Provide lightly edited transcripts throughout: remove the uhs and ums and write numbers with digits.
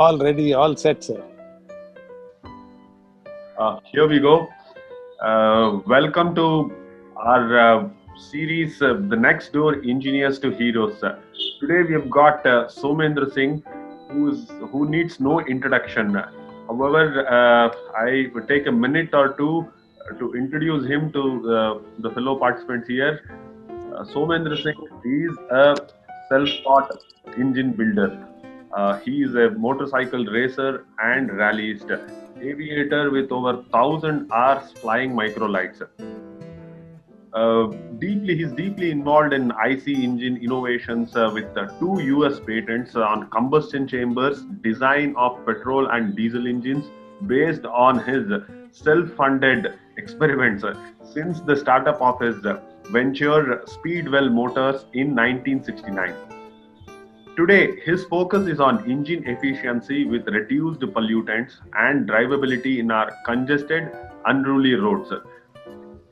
All ready, all set, sir. Here we go. Welcome to our series, The Next Door Engineers to Heroes. Today we have got Somendra Singh, who needs no introduction. However, I would take a minute or two to introduce him to the fellow participants here. Somendra Singh is a self-taught engine builder. He is a motorcycle racer and rallyist, aviator with over 1,000 hours flying microlights. He's deeply involved in IC engine innovations with two US patents on combustion chambers, design of petrol and diesel engines based on his self-funded experiments since the startup of his venture Speedwell Motors in 1969. Today, his focus is on engine efficiency with reduced pollutants and drivability in our congested, unruly roads.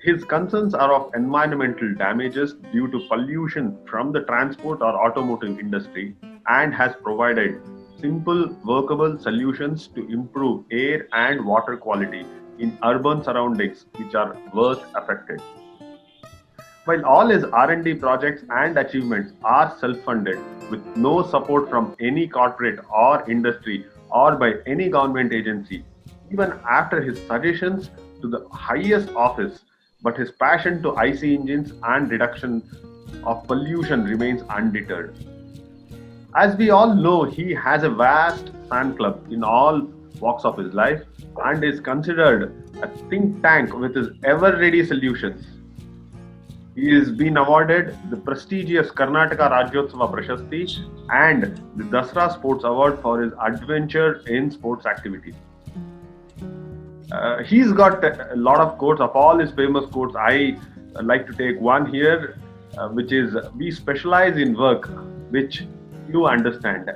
His concerns are of environmental damages due to pollution from the transport or automotive industry and has provided simple, workable solutions to improve air and water quality in urban surroundings which are worst affected. While all his R&D projects and achievements are self-funded with no support from any corporate or industry or by any government agency, even after his suggestions to the highest office, but his passion to IC engines and reduction of pollution remains undeterred. As we all know, he has a vast fan club in all walks of his life and is considered a think tank with his ever-ready solutions. He has been awarded the prestigious Karnataka Rajyotsava Prashasti and the Dasra Sports Award for his adventure in sports activities. He's got a lot of quotes. Of all his famous quotes, I like to take one here, which is, "We specialize in work which you understand."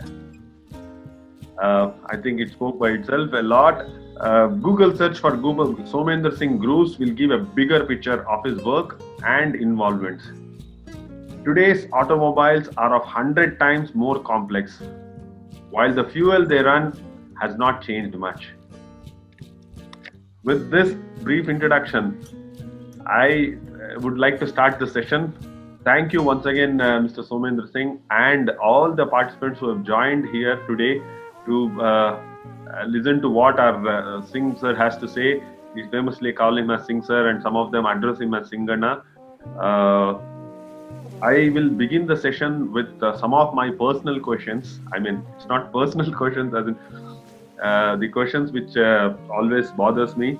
I think it spoke by itself a lot. Google search for Google Somendra Singh Groos will give a bigger picture of his work and involvements. Today's automobiles are of 100 times more complex, while the fuel they run has not changed much. With this brief introduction, I would like to start the session. Thank you once again, Mr. Somendra Singh, and all the participants who have joined here today to listen to what our Singh sir has to say. We famously call him as Singh sir, and some of them address him as Singhana. I will begin the session with some of my personal questions. I mean, it's not personal questions, as in the questions which always bothers me.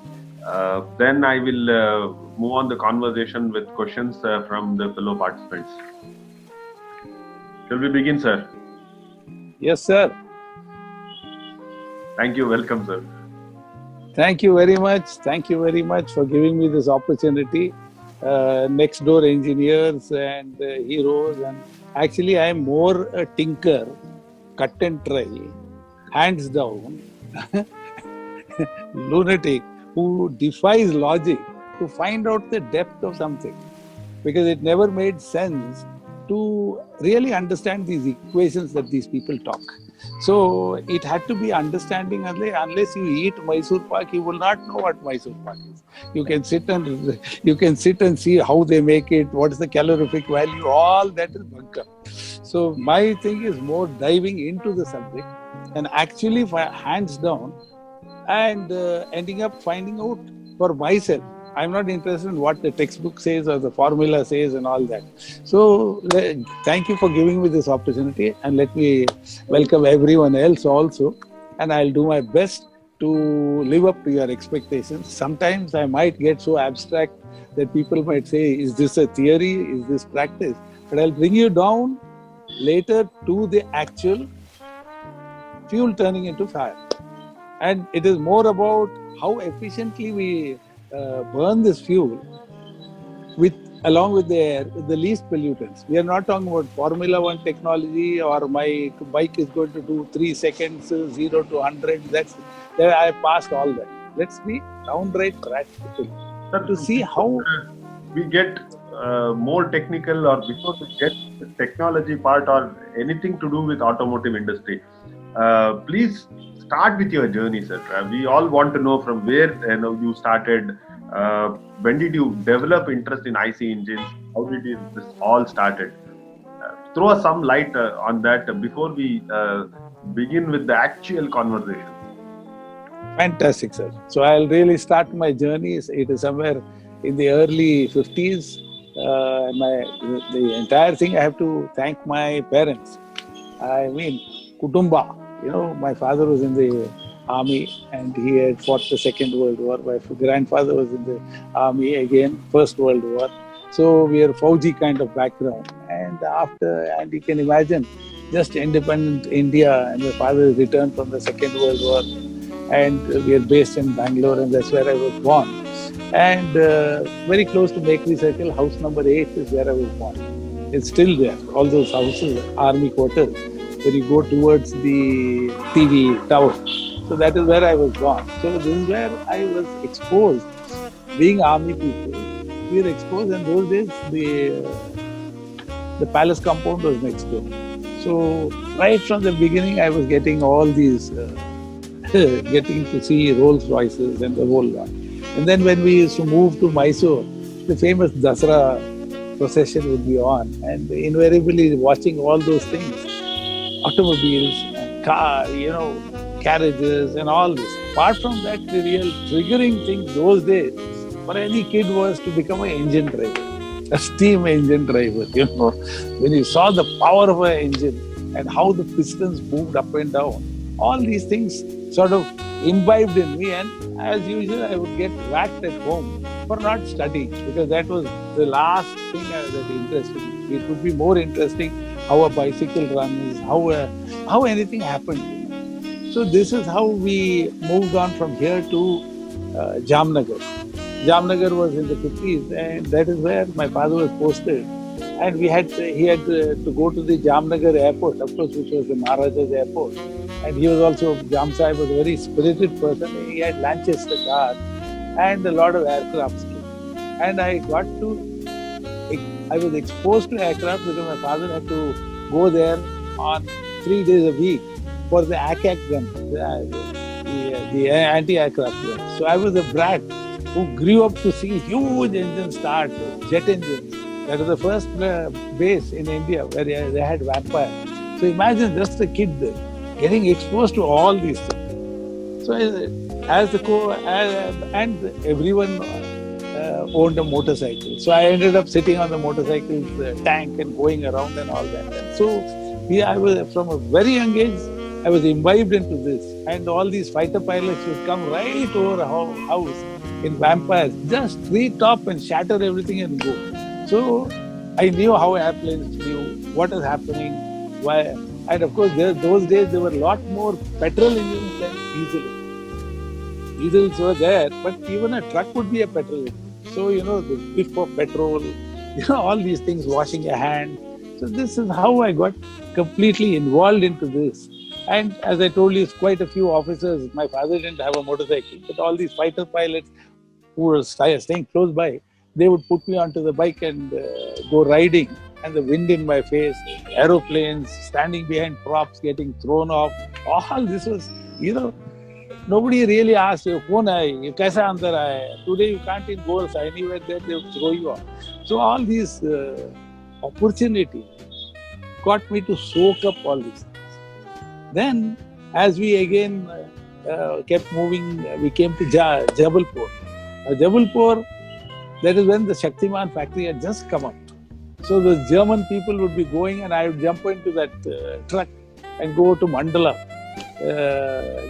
Then I will move on the conversation with questions from the fellow participants. Shall we begin, sir? Yes, sir. Thank you. Welcome, sir. Thank you very much. Thank you very much for giving me this opportunity. Next door engineers and heroes. And actually, I am more a tinker, cut and try, hands down, lunatic who defies logic to find out the depth of something, because it never made sense to really understand these equations that these people talk. So it had to be understanding. Unless you eat Mysore Pak, you will not know what Mysore Pak is. You can sit and see how they make it, what is the calorific value, all that is bunkum. So my thing is more diving into the subject and actually hands down and ending up finding out for myself. I'm not interested in what the textbook says or the formula says and all that. So thank you for giving me this opportunity, and let me welcome everyone else also. And I'll do my best to live up to your expectations. Sometimes I might get so abstract that people might say, is this a theory? Is this practice? But I'll bring you down later to the actual fuel turning into fire. And it is more about how efficiently we burn this fuel along with the air, with the least pollutants. We are not talking about Formula One technology or my bike is going to do 3 seconds, 0 to 100. I passed all that. Let's be downright practical to see how we get more technical, or before we get the technology part or anything to do with automotive industry. Please start with your journey, sir. We all want to know from where you started. When did you develop interest in IC engines? How did this all started? Throw us some light on that before we begin with the actual conversation. Fantastic, sir. So I'll really start my journey. It is somewhere in the early 50s. The entire thing I have to thank my parents. I mean, Kutumba. My father was in the army and he had fought the Second World War. My grandfather was in the army again, First World War. So we are Fauji kind of background. And you can imagine, just independent India, and my father returned from the Second World War, and we are based in Bangalore, and that's where I was born. And very close to Bakery Circle, house number 8 is where I was born. It's still there. All those houses, army quarters, where you go towards the TV tower. So that is where I was born. So this is where I was exposed. Being army people, we were exposed, and those days the palace compound was next door. So right from the beginning, I was getting all these, getting to see Rolls Royces and the whole lot. And then when we used to move to Mysore, the famous Dasara procession would be on, and invariably watching all those things, automobiles, carriages and all this. Apart from that, the real triggering thing those days for any kid was to become an engine driver, a steam engine driver. When you saw the power of an engine and how the pistons moved up and down, all these things sort of imbibed in me, and as usual, I would get whacked at home for not studying, because that was the last thing that interested me. It would be more interesting how a bicycle runs, how anything happened. So this is how we moved on from here to Jamnagar. Jamnagar was in the 50s, and that is where my father was posted. And he had to go to the Jamnagar airport, of course, which was the Maharaja's airport. And he was also, Jam Sahib was a very spirited person. He had Lanchester car and a lot of aircrafts too. And I was exposed to aircraft because my father had to go there on 3 days a week for the ACAC gun, the anti-aircraft gun. So I was a brat who grew up to see huge engines start, jet engines. That was the first base in India where they had Vampire. So imagine just a kid getting exposed to all these things. So and everyone owned a motorcycle. So I ended up sitting on the motorcycle's tank and going around and all that. And so I was, from a very young age, I was imbibed into this. And all these fighter pilots would come right over our house in Vampires, just treetop and shatter everything and go. So I knew how airplanes flew, what is happening, why. And of course, those days there were a lot more petrol engines than diesel engines. Diesels were there, but even a truck would be a petrol engine. So, the biff of petrol, all these things, washing your hand. So this is how I got completely involved into this. And as I told you, quite a few officers, my father didn't have a motorcycle, but all these fighter pilots who were staying close by, they would put me onto the bike and go riding, and the wind in my face, aeroplanes, standing behind props, getting thrown off. All this was, nobody really asked you, "Kaun hai? You kaisa andar aaya?" Today you can't even go anywhere there, they will throw you off. So all these opportunities got me to soak up all these things. Then, as we again kept moving, we came to Jabalpur. Jabalpur, that is when the Shaktiman factory had just come up. So the German people would be going, and I would jump into that truck and go to Mandala.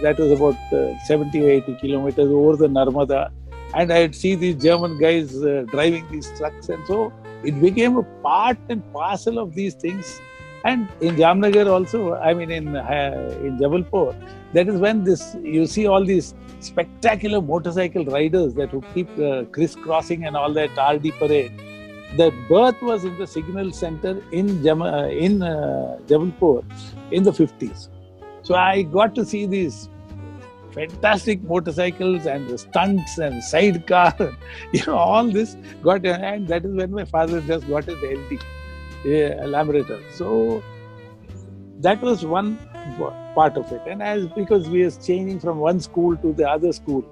That was about 70 or 80 kilometers over the Narmada. And I'd see these German guys driving these trucks. And so it became a part and parcel of these things. And in Jamnagar also, in Jabalpur, that is when you see all these spectacular motorcycle riders that would keep crisscrossing and all that RD parade. The birth was in the signal center in Jabalpur in the 50s. So I got to see these fantastic motorcycles and the stunts and sidecar, all this got, and that is when my father just got his LT, Labrador. So that was one part of it. And as because we were changing from one school to the other school,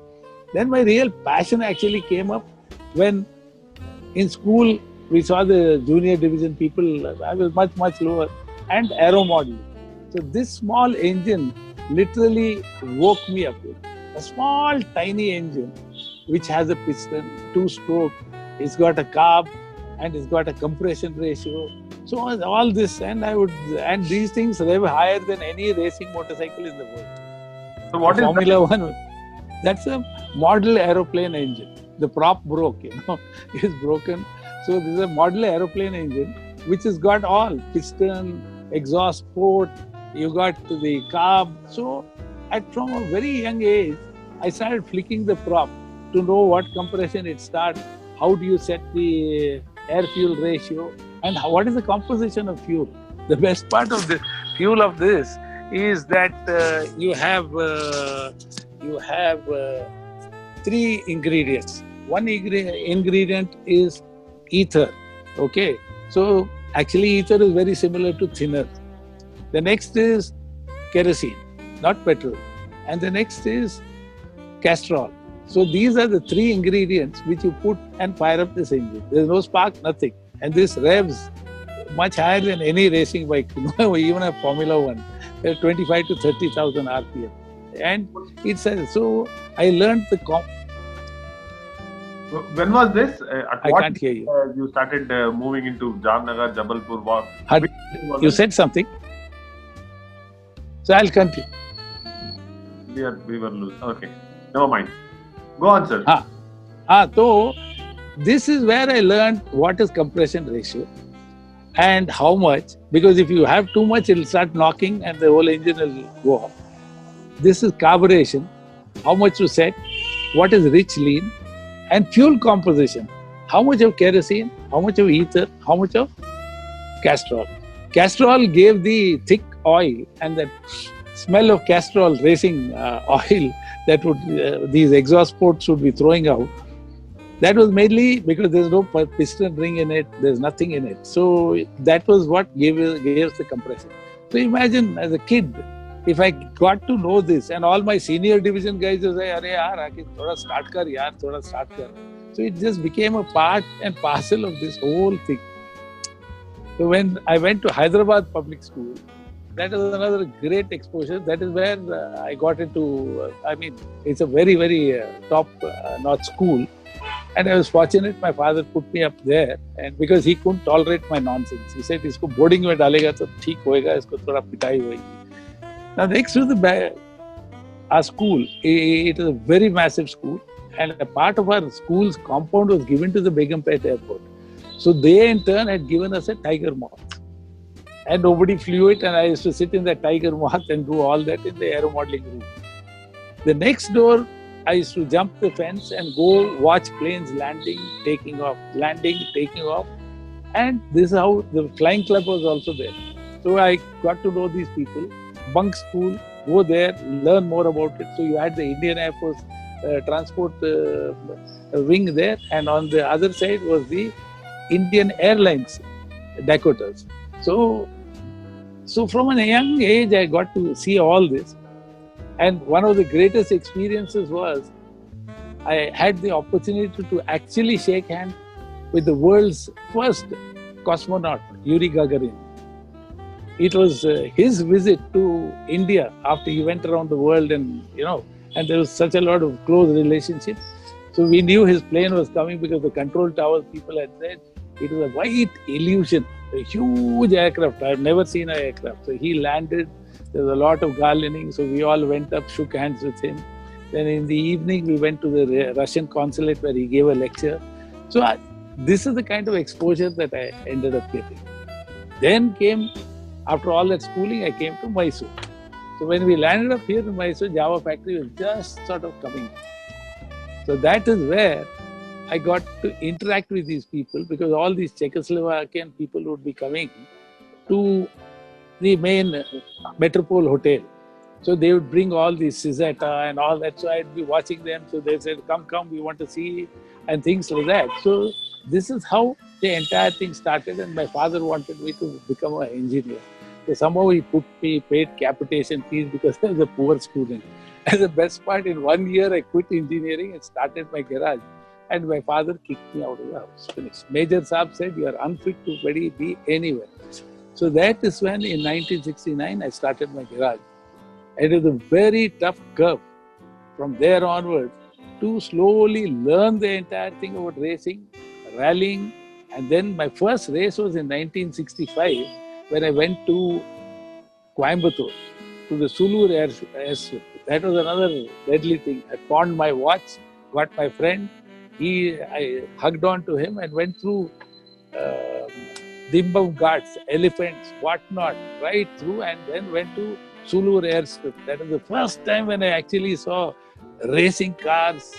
then my real passion actually came up when in school we saw the junior division people. I was much lower, and aero modeling. So this small engine literally woke me up. A small tiny engine which has a piston, two-stroke, it's got a carb, and it's got a compression ratio. So all this, and these things rev higher than any racing motorcycle in the world. So what is Formula One? That's a model aeroplane engine. The prop broke, is broken. So this is a model aeroplane engine which has got all piston, exhaust port. You got the carb. So from a very young age, I started flicking the prop to know what compression it starts, how do you set the air-fuel ratio, and what is the composition of fuel. The best part of the fuel of this is that you have three ingredients. One ingredient is ether. Okay, so actually ether is very similar to thinner. The next is kerosene, not petrol, and the next is castrol. So these are the three ingredients which you put and fire up this engine. There's no spark, nothing. And this revs much higher than any racing bike, even a Formula One, 25 to 30,000 RPM. And it's so I learned the When was this? I can't hear you. You started moving into Jamnagar, Jabalpur. You said something. So I'll continue. We were loose. Okay, never mind. Go on, sir. So this is where I learned what is compression ratio and how much, because if you have too much, it'll start knocking and the whole engine will go off. This is carburation, how much to set, what is rich lean, and fuel composition. How much of kerosene, how much of ether, how much of castrol. Castrol gave the thick oil, and that smell of castrol racing oil that would these exhaust ports would be throwing out. That was mainly because there's no piston ring in it, there's nothing in it. So that was what gave us the compression. So imagine as a kid, if I got to know this, and all my senior division guys would say, "Arey yaar, Rakesh, thoda start kar yaar, thoda start kar." So it just became a part and parcel of this whole thing. So when I went to Hyderabad Public School, that was another great exposure. That is where I got into, it's a very, very top-notch school. And I was fortunate, my father put me up there, and because he couldn't tolerate my nonsense. He said, "Isko boarding mein dalega to theek hoega, isko thoda pitai hoegi." Now next to our school, it is a very massive school, and a part of our school's compound was given to the Begumpet Airport. So they in turn had given us a tiger moth. And nobody flew it, and I used to sit in that tiger moth and do all that in the aero modeling room. The next door, I used to jump the fence and go watch planes landing, taking off, and this is how the flying club was also there. So I got to know these people, bunk school, go there, learn more about it. So you had the Indian Air Force transport wing there, and on the other side was the Indian Airlines Dakotas. So from a young age, I got to see all this. And one of the greatest experiences was I had the opportunity to actually shake hands with the world's first cosmonaut, Yuri Gagarin. It was his visit to India after he went around the world, and there was such a lot of close relationship. So we knew his plane was coming because the control tower people had said it was a white illusion, a huge aircraft. I've never seen an aircraft. So he landed. There was a lot of garlanding, so we all went up, shook hands with him. Then in the evening, we went to the Russian consulate where he gave a lecture. So this is the kind of exposure that I ended up getting. Then after all that schooling, I came to Mysore. So when we landed up here in Mysore, Java factory was just sort of coming. So that is where I got to interact with these people, because all these Czechoslovakian people would be coming to the main Metropole Hotel. So they would bring all the Cizeta and all that. So I'd be watching them. So they said, come, we want to see, and things like that. So this is how the entire thing started. And my father wanted me to become an engineer. So somehow he paid capitation fees because I was a poor student. And the best part, in 1 year, I quit engineering and started my garage. And my father kicked me out of the house. Finished. Major Saab said, you are unfit to be anywhere. So that is when, in 1969, I started my garage. It was a very tough curve from there onwards to slowly learn the entire thing about racing, rallying. And then my first race was in 1965 when I went to Coimbatore, to the Sulur airstrip. That was another deadly thing. I pawned my watch, got my friend. I hugged on to him and went through Dimbam Ghats, elephants, whatnot, right through, and then went to Sulur airstrip. That was the first time when I actually saw racing cars,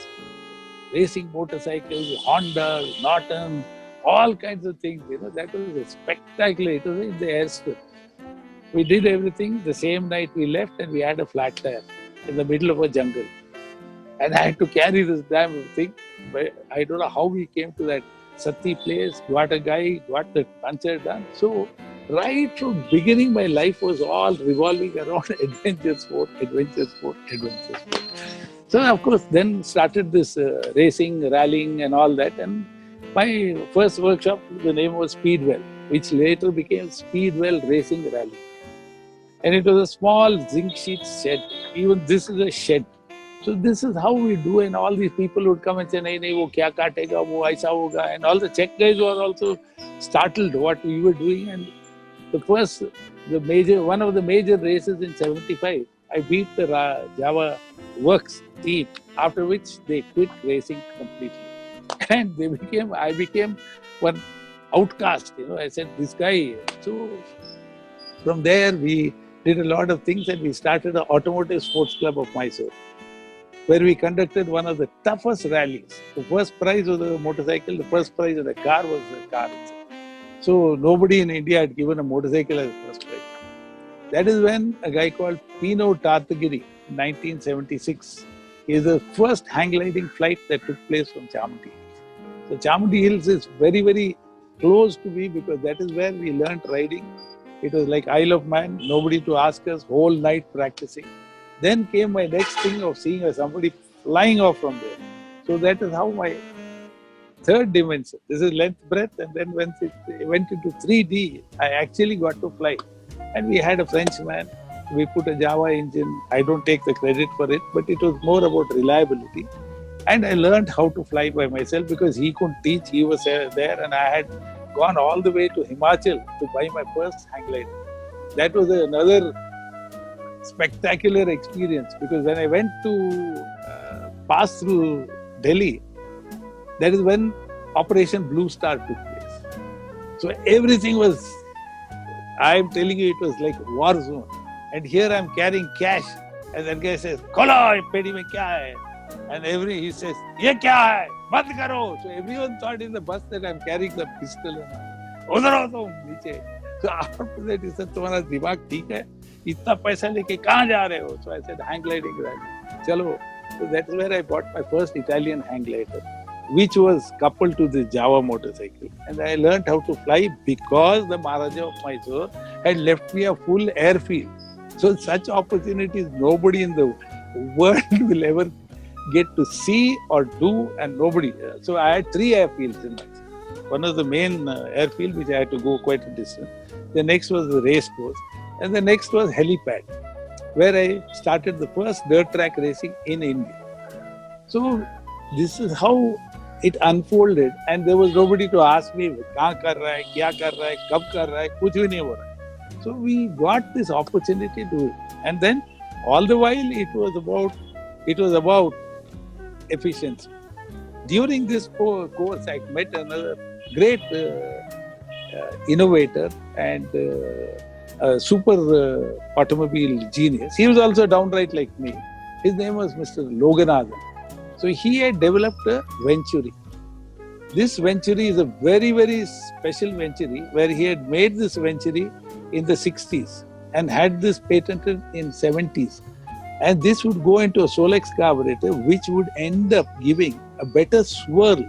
racing motorcycles, Hondas, Norton, all kinds of things. That was spectacular. It was in the airstrip. We did everything. The same night we left and we had a flat tire in the middle of a jungle. And I had to carry this damn thing. But I don't know how we came to that Sati place, got a guy, got the puncture done. So right from beginning, my life was all revolving around adventure sport. So of course, then started this racing, rallying and all that. And my first workshop, the name was Speedwell, which later became Speedwell Racing Rally. And it was a small zinc sheet shed. Even this is a shed. So this is how we do, and all these people would come and say, "Nahi, wo kya kaatega, wo aisa hoga," and all the Czech guys were also startled what we were doing. And one of the major races in '75, I beat the Java Works team. After which they quit racing completely, and I became one outcast. I said, "This guy." So from there we did a lot of things, and we started the Automotive Sports Club of Mysore, where we conducted one of the toughest rallies. The first prize was a motorcycle, the first prize of the car was the car itself. So nobody in India had given a motorcycle as first prize. That is when a guy called Pino Tartagiri in 1976 is the first hang gliding flight that took place from Chamundi Hills. So Chamundi Hills is very, very close to me because that is where we learnt riding. It was like Isle of Man, nobody to ask us, whole night practicing. Then came my next thing of seeing somebody flying off from there. So that is how my third dimension, this is length, breadth, and then when it went into 3D, I actually got to fly. And we had a Frenchman, we put a Java engine. I don't take the credit for it, but it was more about reliability. And I learned how to fly by myself because he couldn't teach, he was there, and I had gone all the way to Himachal to buy my first hang glider. That was another spectacular experience because when I went to pass through Delhi, that is when Operation Blue Star took place. So everything was, I'm telling you, it was like a war zone. And here I'm carrying cash, and that guy says, "Kholo, pedi mein kya hai?" And he says, "Ye kya hai? Band karo." So everyone thought in the bus that I'm carrying the pistol. Udhar ho tum, niche. So after that, he said, "Tumhara dimag theek hai? Itna paisa leke kahan ja rahe ho?" So I said, "Hang gliding rally." Chalo. So that's where I bought my first Italian hang glider, which was coupled to the Java motorcycle. And I learned how to fly because the Maharaja of Mysore had left me a full airfield. So such opportunities nobody in the world will ever get to see or do, and nobody. So I had 3 airfields in Mysore. One was the main airfield, which I had to go quite a distance. The next was the race course. And the next was helipad, where I started the first dirt track racing in India. So this is how it unfolded, and there was nobody to ask me, "Kahan kar raha hai, kya kar raha hai, kab kar raha hai," kuch bhi nahi ho raha. So we got this opportunity to do it. And then all the while it was about efficiency. During this course, I met another great innovator and super automobile genius. He was also downright like me. His name was Mr. Loganathan. So he had developed a Venturi. This Venturi is a very, very special Venturi where he had made this Venturi in the 60s and had this patented in 70s. And this would go into a Solex carburetor, which would end up giving a better swirl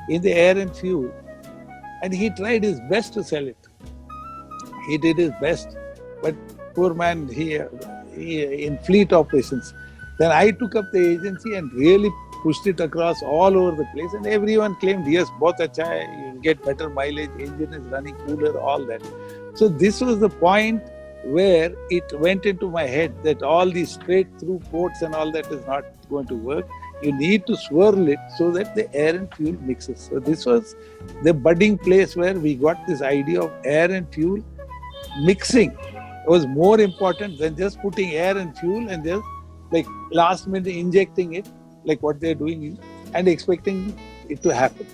in the air and fuel. And he tried his best to sell it. He did his best. But poor man, he in fleet operations. Then I took up the agency and really pushed it across all over the place, and everyone claimed, yes, both acha hai, you get better mileage, engine is running cooler, all that. So this was the point where it went into my head that all these straight through ports and all that is not going to work. You need to swirl it so that the air and fuel mixes. So this was the budding place where we got this idea of air and fuel mixing was more important than just putting air and fuel and just like last minute injecting it like what they're doing and expecting it to happen.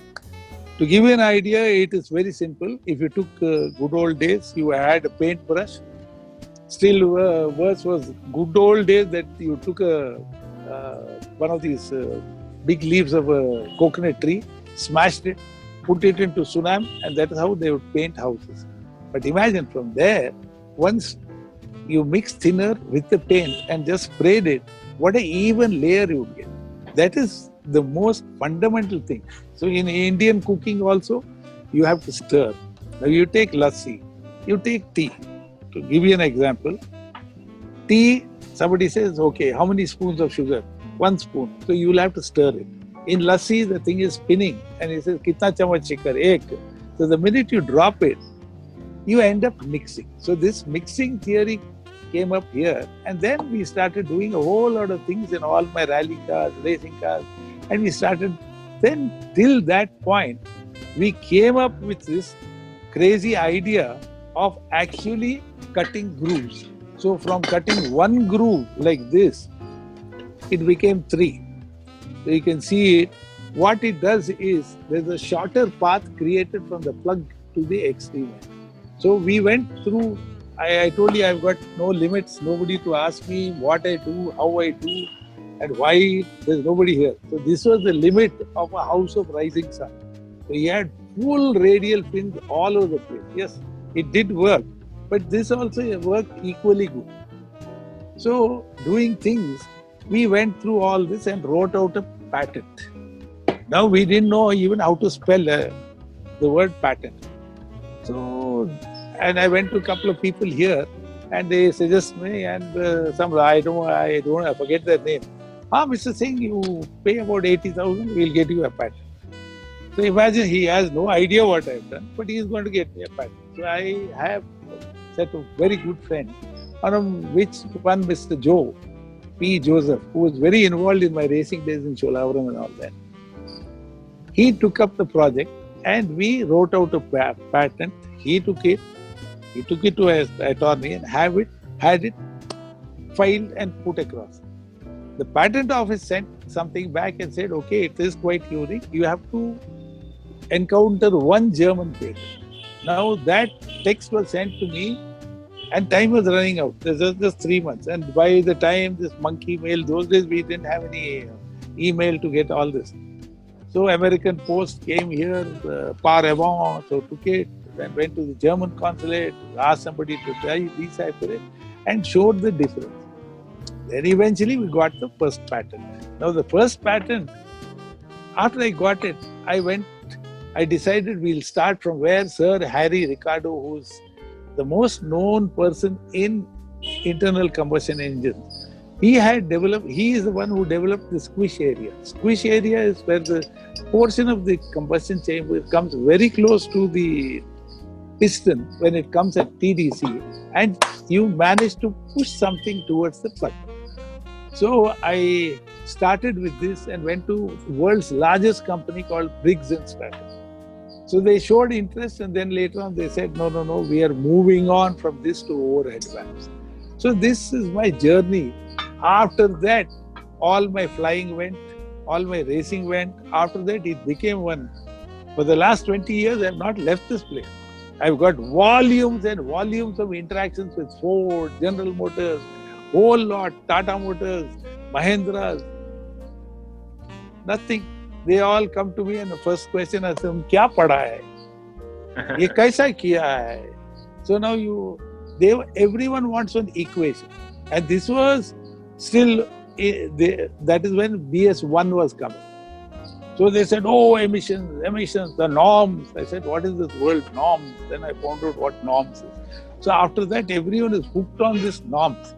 To give you an idea, it is very simple. If you took good old days, you had a paintbrush. Still worse was good old days that you took one of these big leaves of a coconut tree, smashed it, put it into sunam, and that is how they would paint houses. But imagine from there, once you mix thinner with the paint and just sprayed it, what an even layer you would get. That is the most fundamental thing. So in Indian cooking also, you have to stir. Now you take lassi, you take tea. To give you an example, tea, somebody says, okay, how many spoons of sugar? 1 spoon. So you will have to stir it. In lassi, the thing is spinning, and it says, kitna chamach shikar? Ek. So the minute you drop it, you end up mixing. So this mixing theory came up here, and then we started doing a whole lot of things in all my rally cars, racing cars, and we started, then till that point, we came up with this crazy idea of actually cutting grooves. So from cutting 1 groove like this, it became 3. So you can see it. What it does is there's a shorter path created from the plug to the extreme end. So we went through, I told you I've got no limits, nobody to ask me what I do, how I do, and why. There's nobody here. So this was the limit of a house of rising sun. So he had full radial fins all over the place. Yes, it did work, but this also worked equally good. So doing things, we went through all this and wrote out a patent. Now we didn't know even how to spell the word patent. So, and I went to a couple of people here, and they suggest me, and I forget their name. Mr. Singh, you pay about 80,000, we'll get you a patent. So imagine he has no idea what I've done, but he is going to get me a patent. So I have a set of very good friends, one of which one Mr. Joe, P. Joseph, who was very involved in my racing days in Sholavaram and all that. He took up the project and we wrote out a patent. He took it to an attorney and had it filed and put across. The patent office sent something back and said, okay, it is quite unique. You have to encounter 1 German patent. Now that text was sent to me and time was running out. This was just 3 months. And by the time this monkey mail, those days we didn't have any email to get all this. So American Post came here, par avant, so took it, then went to the German consulate, asked somebody to decipher it and showed the difference. Then eventually we got the first patent. Now the first patent, after I got it, I decided we'll start from where Sir Harry Ricardo, who's the most known person in internal combustion engines, he is the one who developed the squish area. Squish area is where the portion of the combustion chamber comes very close to the piston when it comes at TDC, and you manage to push something towards the plug. So I started with this and went to the world's largest company called Briggs & Stratton. So they showed interest, and then later on they said, no, we are moving on from this to overhead valves. So this is my journey. After that, all my flying went, all my racing went. After that, it became one. For the last 20 years, I have not left this place. I've got volumes and volumes of interactions with Ford, General Motors, whole lot, Tata Motors, Mahindras. Nothing. They all come to me and the first question I say, "Kya padha hai? Ye kaisa kiya hai?" So now everyone wants an equation. And this was still, that is when BS1 was coming. So they said, oh, emissions, the norms. I said, what is this word norms? Then I found out what norms is. So after that, everyone is hooked on this norms.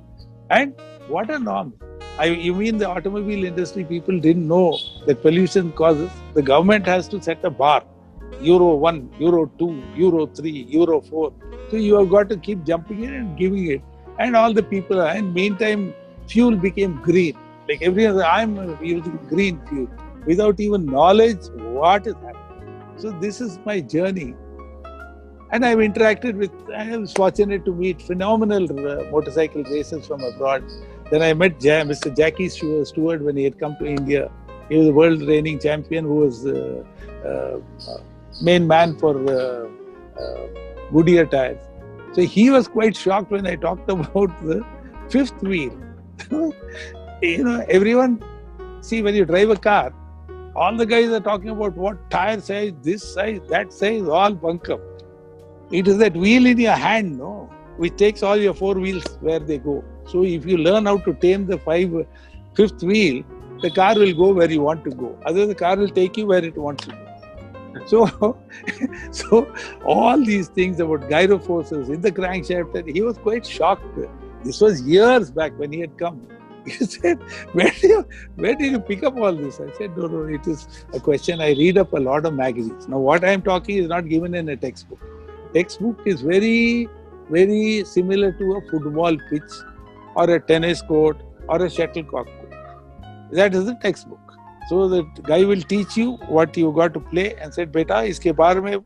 And what are norms? You mean the automobile industry people didn't know that pollution causes? The government has to set a bar. Euro 1, Euro 2, Euro 3, Euro 4. So you have got to keep jumping in and giving it. And all the people are, and meantime, fuel became green. Like everyone, I'm using green fuel without even knowledge what is happening. So this is my journey. And I've interacted with, I was fortunate to meet phenomenal motorcycle racers from abroad. Then I met Mr. Jackie Stewart when he had come to India. He was a world reigning champion who was main man for Goodyear tires. So he was quite shocked when I talked about the fifth wheel. Everyone, see, when you drive a car, all the guys are talking about what tire size, this size, that size, all bunkum. It is that wheel in your hand, no, which takes all your four wheels where they go. So if you learn how to tame the fifth wheel, the car will go where you want to go. Otherwise, the car will take you where it wants to go. So all these things about gyro forces in the crankshaft, and he was quite shocked. This was years back when he had come. He said, where did you pick up all this? I said, no, it is a question. I read up a lot of magazines. Now, what I am talking is not given in a textbook. Textbook is very, very similar to a football pitch or a tennis court or a shuttlecock court. That is the textbook. So the guy will teach you what you got to play and said, बेटा इसके बारे में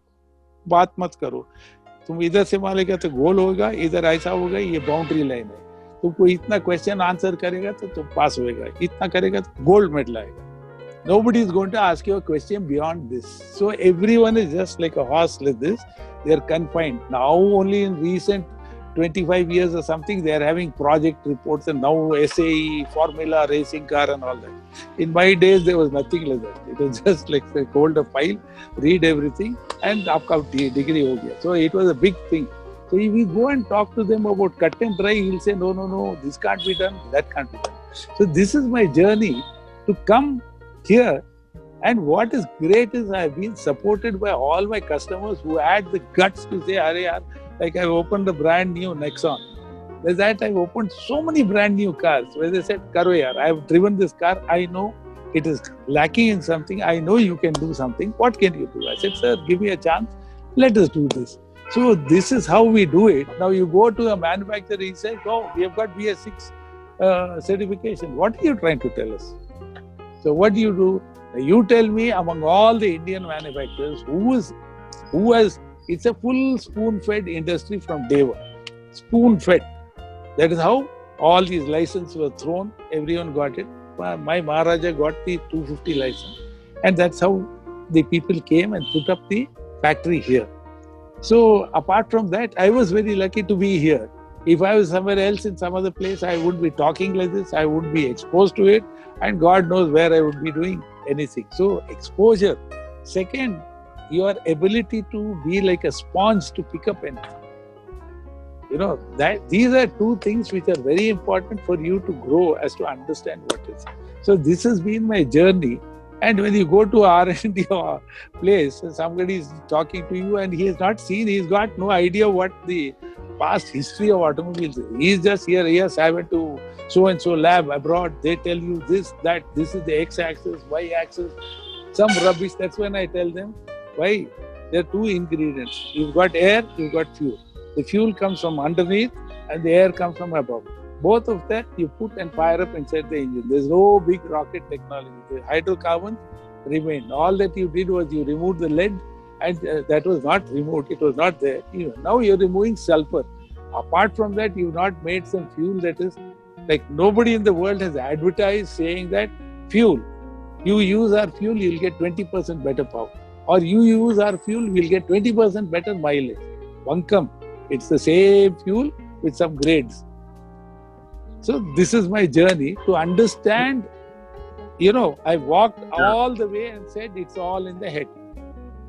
बात मत करो. तुम इधर से मारेगा तो गोल होगा, इधर ऐसा होगा, ये बाउंड्री लाइन है. तुमको इतना क्वेश्चन आंसर करेगा तो तुम पास होएगा, इतना करेगा तो गोल्ड मेडल आएगा. Nobody is going to ask you a question beyond this. So everyone is just like a horse like this. They are confined. Now only in recent 25 years or something, they are having project reports and now SAE, formula, racing car and all that. In my days, there was nothing like that. It was just like hold a file, read everything and aapka degree ho gaya. So it was a big thing. So if we go and talk to them about cut and dry, he'll say, no, this can't be done, that can't be done. So this is my journey to come here. And what is great is I've been supported by all my customers who had the guts to say, Arey, like I've opened a brand new Nexon. There's that I've opened so many brand new cars where they said, Karo yaar, I've driven this car. I know it is lacking in something. I know you can do something. What can you do? I said, sir, give me a chance. Let us do this. So this is how we do it. Now you go to a manufacturer, he says, oh, we have got BS6 certification. What are you trying to tell us? So what do? You tell me among all the Indian manufacturers who has, it's a full spoon-fed industry from day one. Spoon-fed. That is how all these licenses were thrown. Everyone got it. My Maharaja got the 250 license. And that's how the people came and put up the factory here. So apart from that, I was very lucky to be here. If I was somewhere else in some other place, I wouldn't be talking like this. I wouldn't be exposed to it. And God knows where I would be doing anything. So exposure. Second, your ability to be like a sponge to pick up anything. That these are two things which are very important for you to grow as to understand what is. So this has been my journey. And when you go to R&D place, somebody is talking to you and he has not seen, he's got no idea what the past history of automobiles is. He's just here, yes, I went to so-and-so lab abroad, they tell you this, that, this is the x-axis, y-axis, some rubbish. That's when I tell them, why? There are two ingredients. You've got air, you've got fuel. The fuel comes from underneath and the air comes from above. Both of that you put and fire up inside the engine. There's no big rocket technology. The hydrocarbons remain. All that you did was you removed the lead and that was not removed. It was not there. Now you're removing sulfur. Apart from that, you've not made some fuel that is like nobody in the world has advertised saying that fuel. You use our fuel, you'll get 20% better power. Or you use our fuel, we'll get 20% better mileage. Bunkum. It's the same fuel with some grades. So this is my journey to understand, I walked all the way and said it's all in the head.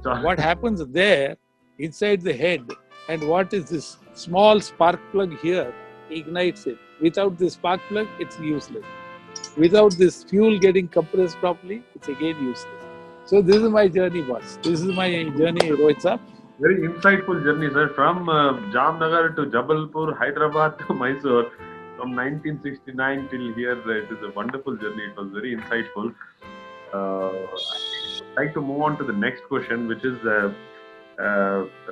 What happens there inside the head and what is this small spark plug here ignites it. Without this spark plug, it's useless. Without this fuel getting compressed properly, it's again useless. So this is my journey, boss. This is my journey, Rohit sir. Very insightful journey, sir. From Jamnagar to Jabalpur, Hyderabad to Mysore, from 1969 till here. It is a wonderful journey. It was very insightful. I'd like to move on to the next question, which is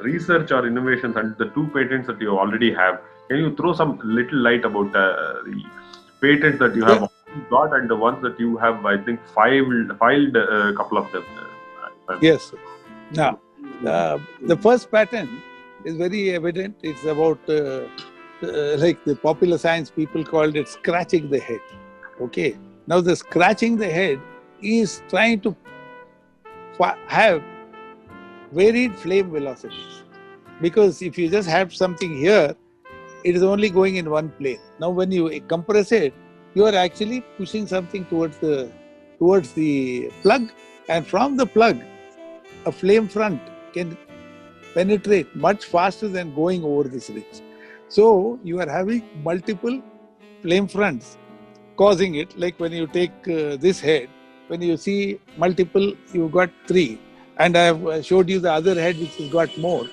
research or innovations and the two patents that you already have. Can you throw some little light about the patents that you have Yeah. already got and the ones that you have, I think, filed a couple of them? Yes. Now, the first pattern is very evident. It's about, like the popular science people called it scratching the head. Okay. Now, the scratching the head is trying to have varied flame velocities. Because if you just have something here, it is only going in one plane. Now, when you compress it, you are actually pushing something towards the plug, and from the plug, a flame front can penetrate much faster than going over this ridge. So you are having multiple flame fronts causing it. Like when you take this head, when you see multiple, you've got three, and I have showed you the other head which has got more.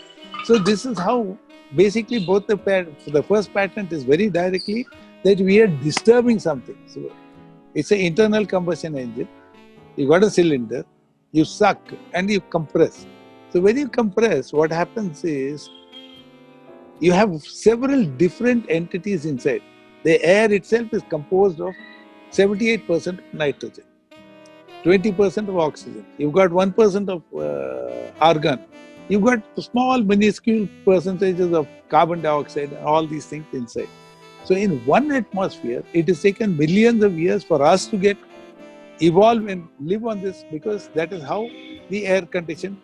So this is how basically both the first patent is very directly that we are disturbing something. So it's an internal combustion engine. You got a cylinder, you suck and you compress. So when you compress, what happens is you have several different entities inside. The air itself is composed of 78% nitrogen, 20% of oxygen. You've got 1% of argon. You've got small, minuscule percentages of carbon dioxide and all these things inside. So in one atmosphere, it has taken millions of years for us to get evolve and live on this, because that is how the air condition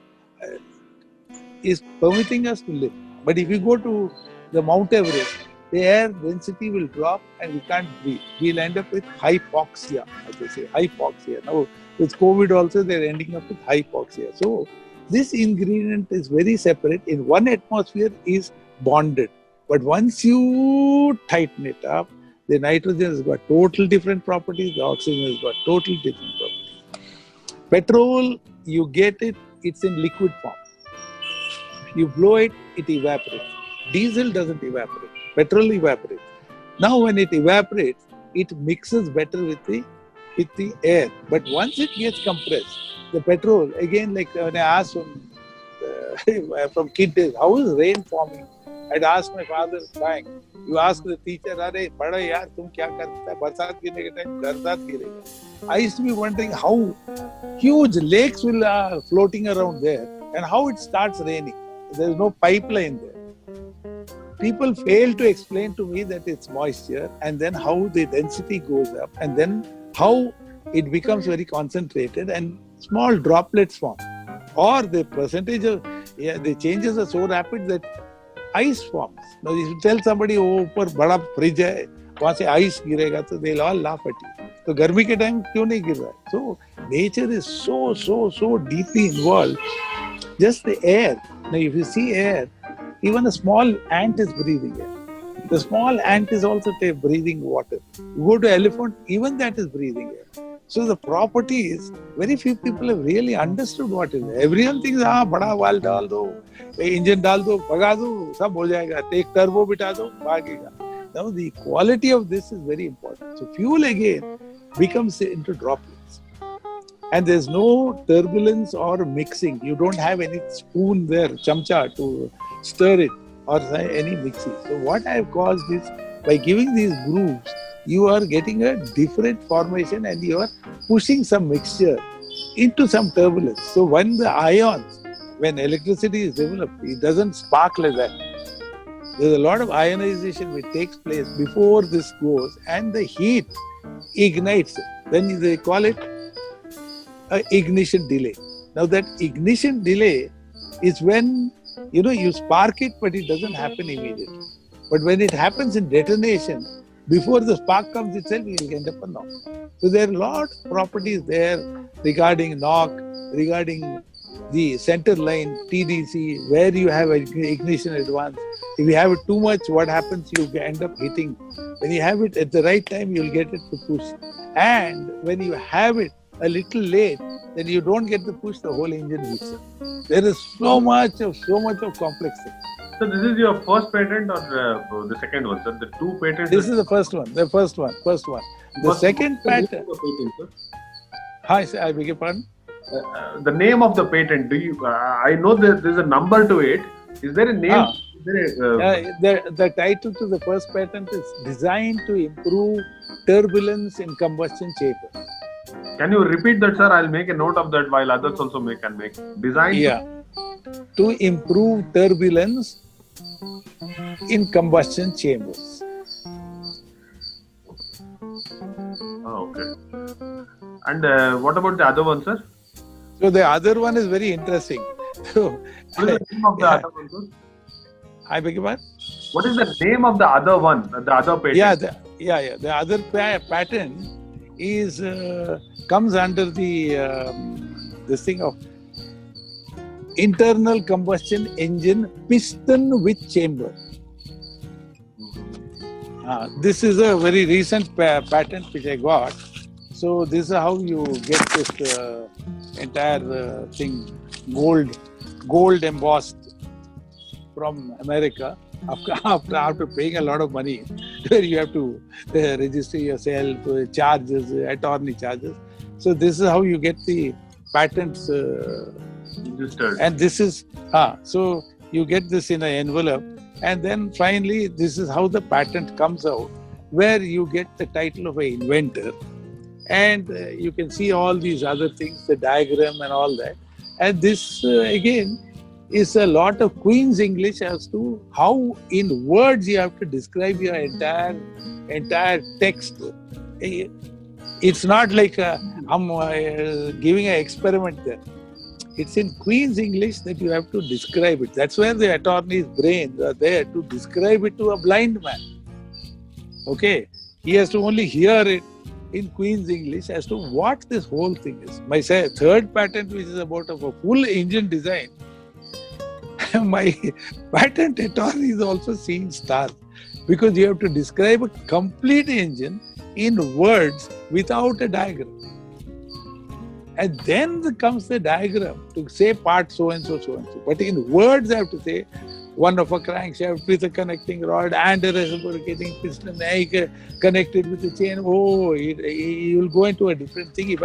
is permitting us to live. But if you go to the Mount Everest, the air density will drop and we can't breathe. We'll end up with hypoxia, as they say, hypoxia. Now, with COVID also, they're ending up with hypoxia. So, this ingredient is very separate. In one atmosphere is bonded. But once you tighten it up, the nitrogen has got total different properties, the oxygen has got total different properties. Petrol, you get it, it's in liquid form. You blow it, it evaporates. Diesel doesn't evaporate. Petrol evaporates. Now, when it evaporates, it mixes better with the air. But once it gets compressed, the petrol, again, like when I asked from kid days, how is rain forming? I'd ask my father, fine. You ask the teacher, "Arey, bada yaar, tum kya karta hai? Barsat गिरने के time बरसात गिरेगा." I used to be wondering how huge lakes will floating around there and how it starts raining. There is no pipeline there. People fail to explain to me that it's moisture, and then how the density goes up, and then how it becomes very concentrated and small droplets form. Or the percentage of the changes are so rapid that ice forms. Now, if you tell somebody, oh, ऊपर बड़ा fridge है, वहाँ से ice गिरेगा, तो they'll all laugh at you. तो गर्मी के टाइम क्यों नहीं गिर रहा है? So nature is so deeply involved. Just the air. Now, if you see air, even a small ant is breathing air. The small ant is also breathing water. You go to elephant, even that is breathing air. So the properties, very few people have really understood what is. Everyone thinks, हाँ बड़ा वाल डाल दो, engine डाल दो, भगा दो, सब हो जाएगा. एक टर्बो बिठा दो, भागेगा. Now the quality of this is very important. So fuel again becomes into droplets. And there's no turbulence or mixing. You don't have any spoon there, chamcha, to stir it or any mixing. So what I've caused is, by giving these grooves, you are getting a different formation and you are pushing some mixture into some turbulence. So when the ions, when electricity is developed, it doesn't spark like that. There's a lot of ionization which takes place before this goes, and the heat ignites it. Then they call it ignition delay. Now that ignition delay is when you spark it, but it doesn't happen immediately. But when it happens in detonation, before the spark comes itself, you will end up a knock. So there are a lot of properties there regarding knock, regarding the center line, TDC, where you have ignition advance. If you have it too much, what happens? You end up hitting. When you have it at the right time, you'll get it to push. And when you have it a little late, then you don't get the push, the whole engine heats up. There is so much of complexity. So this is your first patent or the second one, sir? The two patents. This is the first one. The first one. The second patent. Hi, sir, I beg your pardon? The name of the patent. Do you? I know that there's a number to it. Is there a name? Is there the title to the first patent is Designed to Improve Turbulence in Combustion Chamber. Can you repeat that, sir? I'll make a note of that while others also can make. Designed. Yeah. To improve turbulence in combustion chambers. Oh, okay. And what about the other one, sir? So the other one is very interesting. So, what is the name of the other one, sir? I beg your pardon? What is the name of the other one? The other patent? The other patent is comes under the this thing of internal combustion engine piston with chamber. This is a very recent patent which I got. So this is how you get this entire thing gold embossed from America after paying a lot of money, where you have to register yourself, charges, attorney charges. So this is how you get the patents registered. And this is so you get this in an envelope, and then finally this is how the patent comes out, where you get the title of an inventor, and you can see all these other things, the diagram and all that. And this again is a lot of Queen's English as to how in words you have to describe your entire text. It's not like I'm giving an experiment there. It's in Queen's English that you have to describe it. That's where the attorney's brains are there to describe it to a blind man. Okay? He has to only hear it in Queen's English as to what this whole thing is. My third patent, which is about a full engine design, my patent attorney is also seeing stars, because you have to describe a complete engine in words without a diagram. And then comes the diagram to say part so and so, so and so. But in words, I have to say one of a crankshaft with a connecting rod and a reciprocating piston connected with a chain. Oh, you will go into a different thing.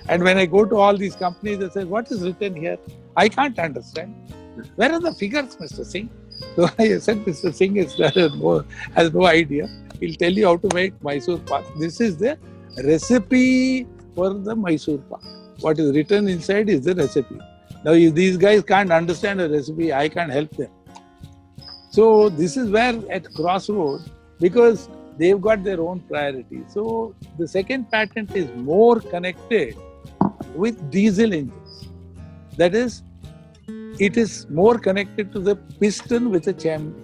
And when I go to all these companies, they say, what is written here? I can't understand. Where are the figures, Mr. Singh? So I said, Mr. Singh has no idea. He'll tell you how to make Mysore Pak. This is the recipe for the Mysore Pak. What is written inside is the recipe. Now, if these guys can't understand a recipe, I can't help them. So this is where at crossroads, because they've got their own priorities. So the second patent is more connected with diesel engines. That is, it is more connected to the piston with a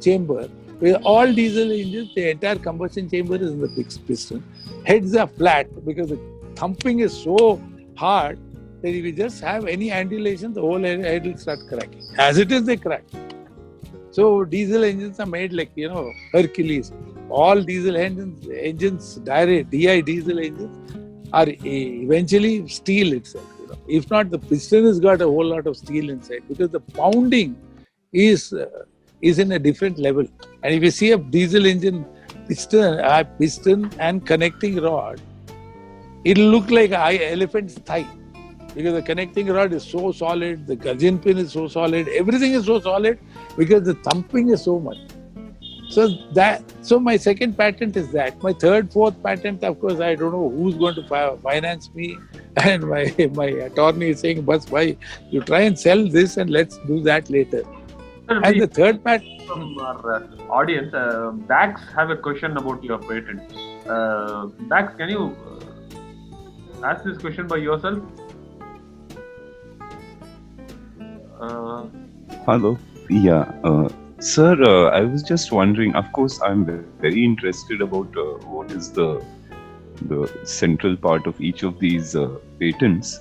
chamber. With all diesel engines, the entire combustion chamber is in the piston. Heads are flat because the thumping is so hard that if you just have any undulation, the whole head will start cracking. As it is, they crack. So diesel engines are made like, Hercules. All diesel engines, direct DI diesel engines are eventually steel itself. If not, the piston has got a whole lot of steel inside, because the pounding is in a different level. And if you see a diesel engine piston and connecting rod, it'll look like an elephant's thigh, because the connecting rod is so solid, the gudgeon pin is so solid, everything is so solid because the thumping is so much. So my second patent is that. My third, fourth patent, of course, I don't know who's going to finance me. And my attorney is saying, "Bas, bhai, you try and sell this and let's do that later." Sir, and the third patent. From our audience, Dax have a question about your patent. Dax, can you ask this question by yourself? Hello. Yeah. Sir, I was just wondering, of course, I'm very interested about what is the central part of each of these patents.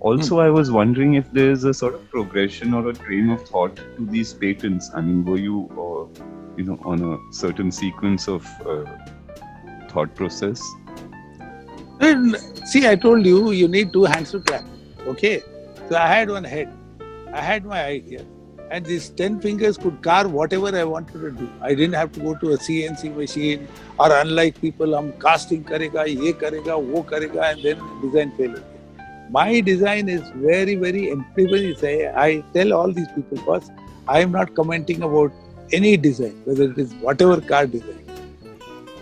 Also, I was wondering if there's a sort of progression or a train of thought to these patents. I mean, were you, on a certain sequence of thought process? And see, I told you, you need two hands to clap. Okay? So I had one head. I had my idea. And these 10 fingers could carve whatever I wanted to do. I didn't have to go to a CNC machine or unlike people, I'm casting karega, ye karega, wo karega, and then design fail. My design is very, very everybody say, I tell all these people, boss, I am not commenting about any design, whether it is whatever car design.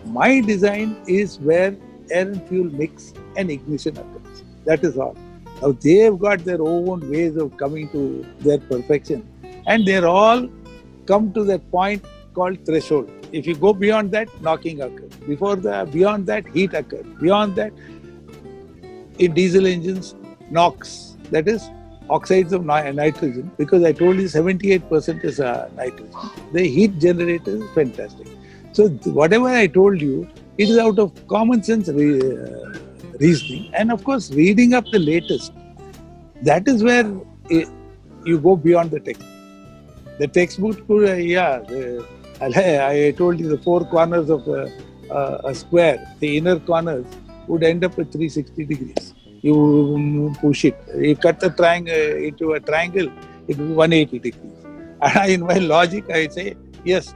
My design is where air and fuel mix and ignition occurs. That is all. Now they've got their own ways of coming to their perfection, and they're all come to that point called threshold. If you go beyond that, knocking occurs. Beyond that, heat occurs. Beyond that, in diesel engines, NOx, that is oxides of nitrogen, because I told you 78% is nitrogen. The heat generator is fantastic. So whatever I told you, it is out of common sense reasoning, and of course reading up the latest. That is where you go beyond the text. The textbook, I told you the four corners of a square, the inner corners would end up at 360 degrees. You push it, you cut the triangle into a triangle, it will be 180 degrees. And in my logic, I say, yes,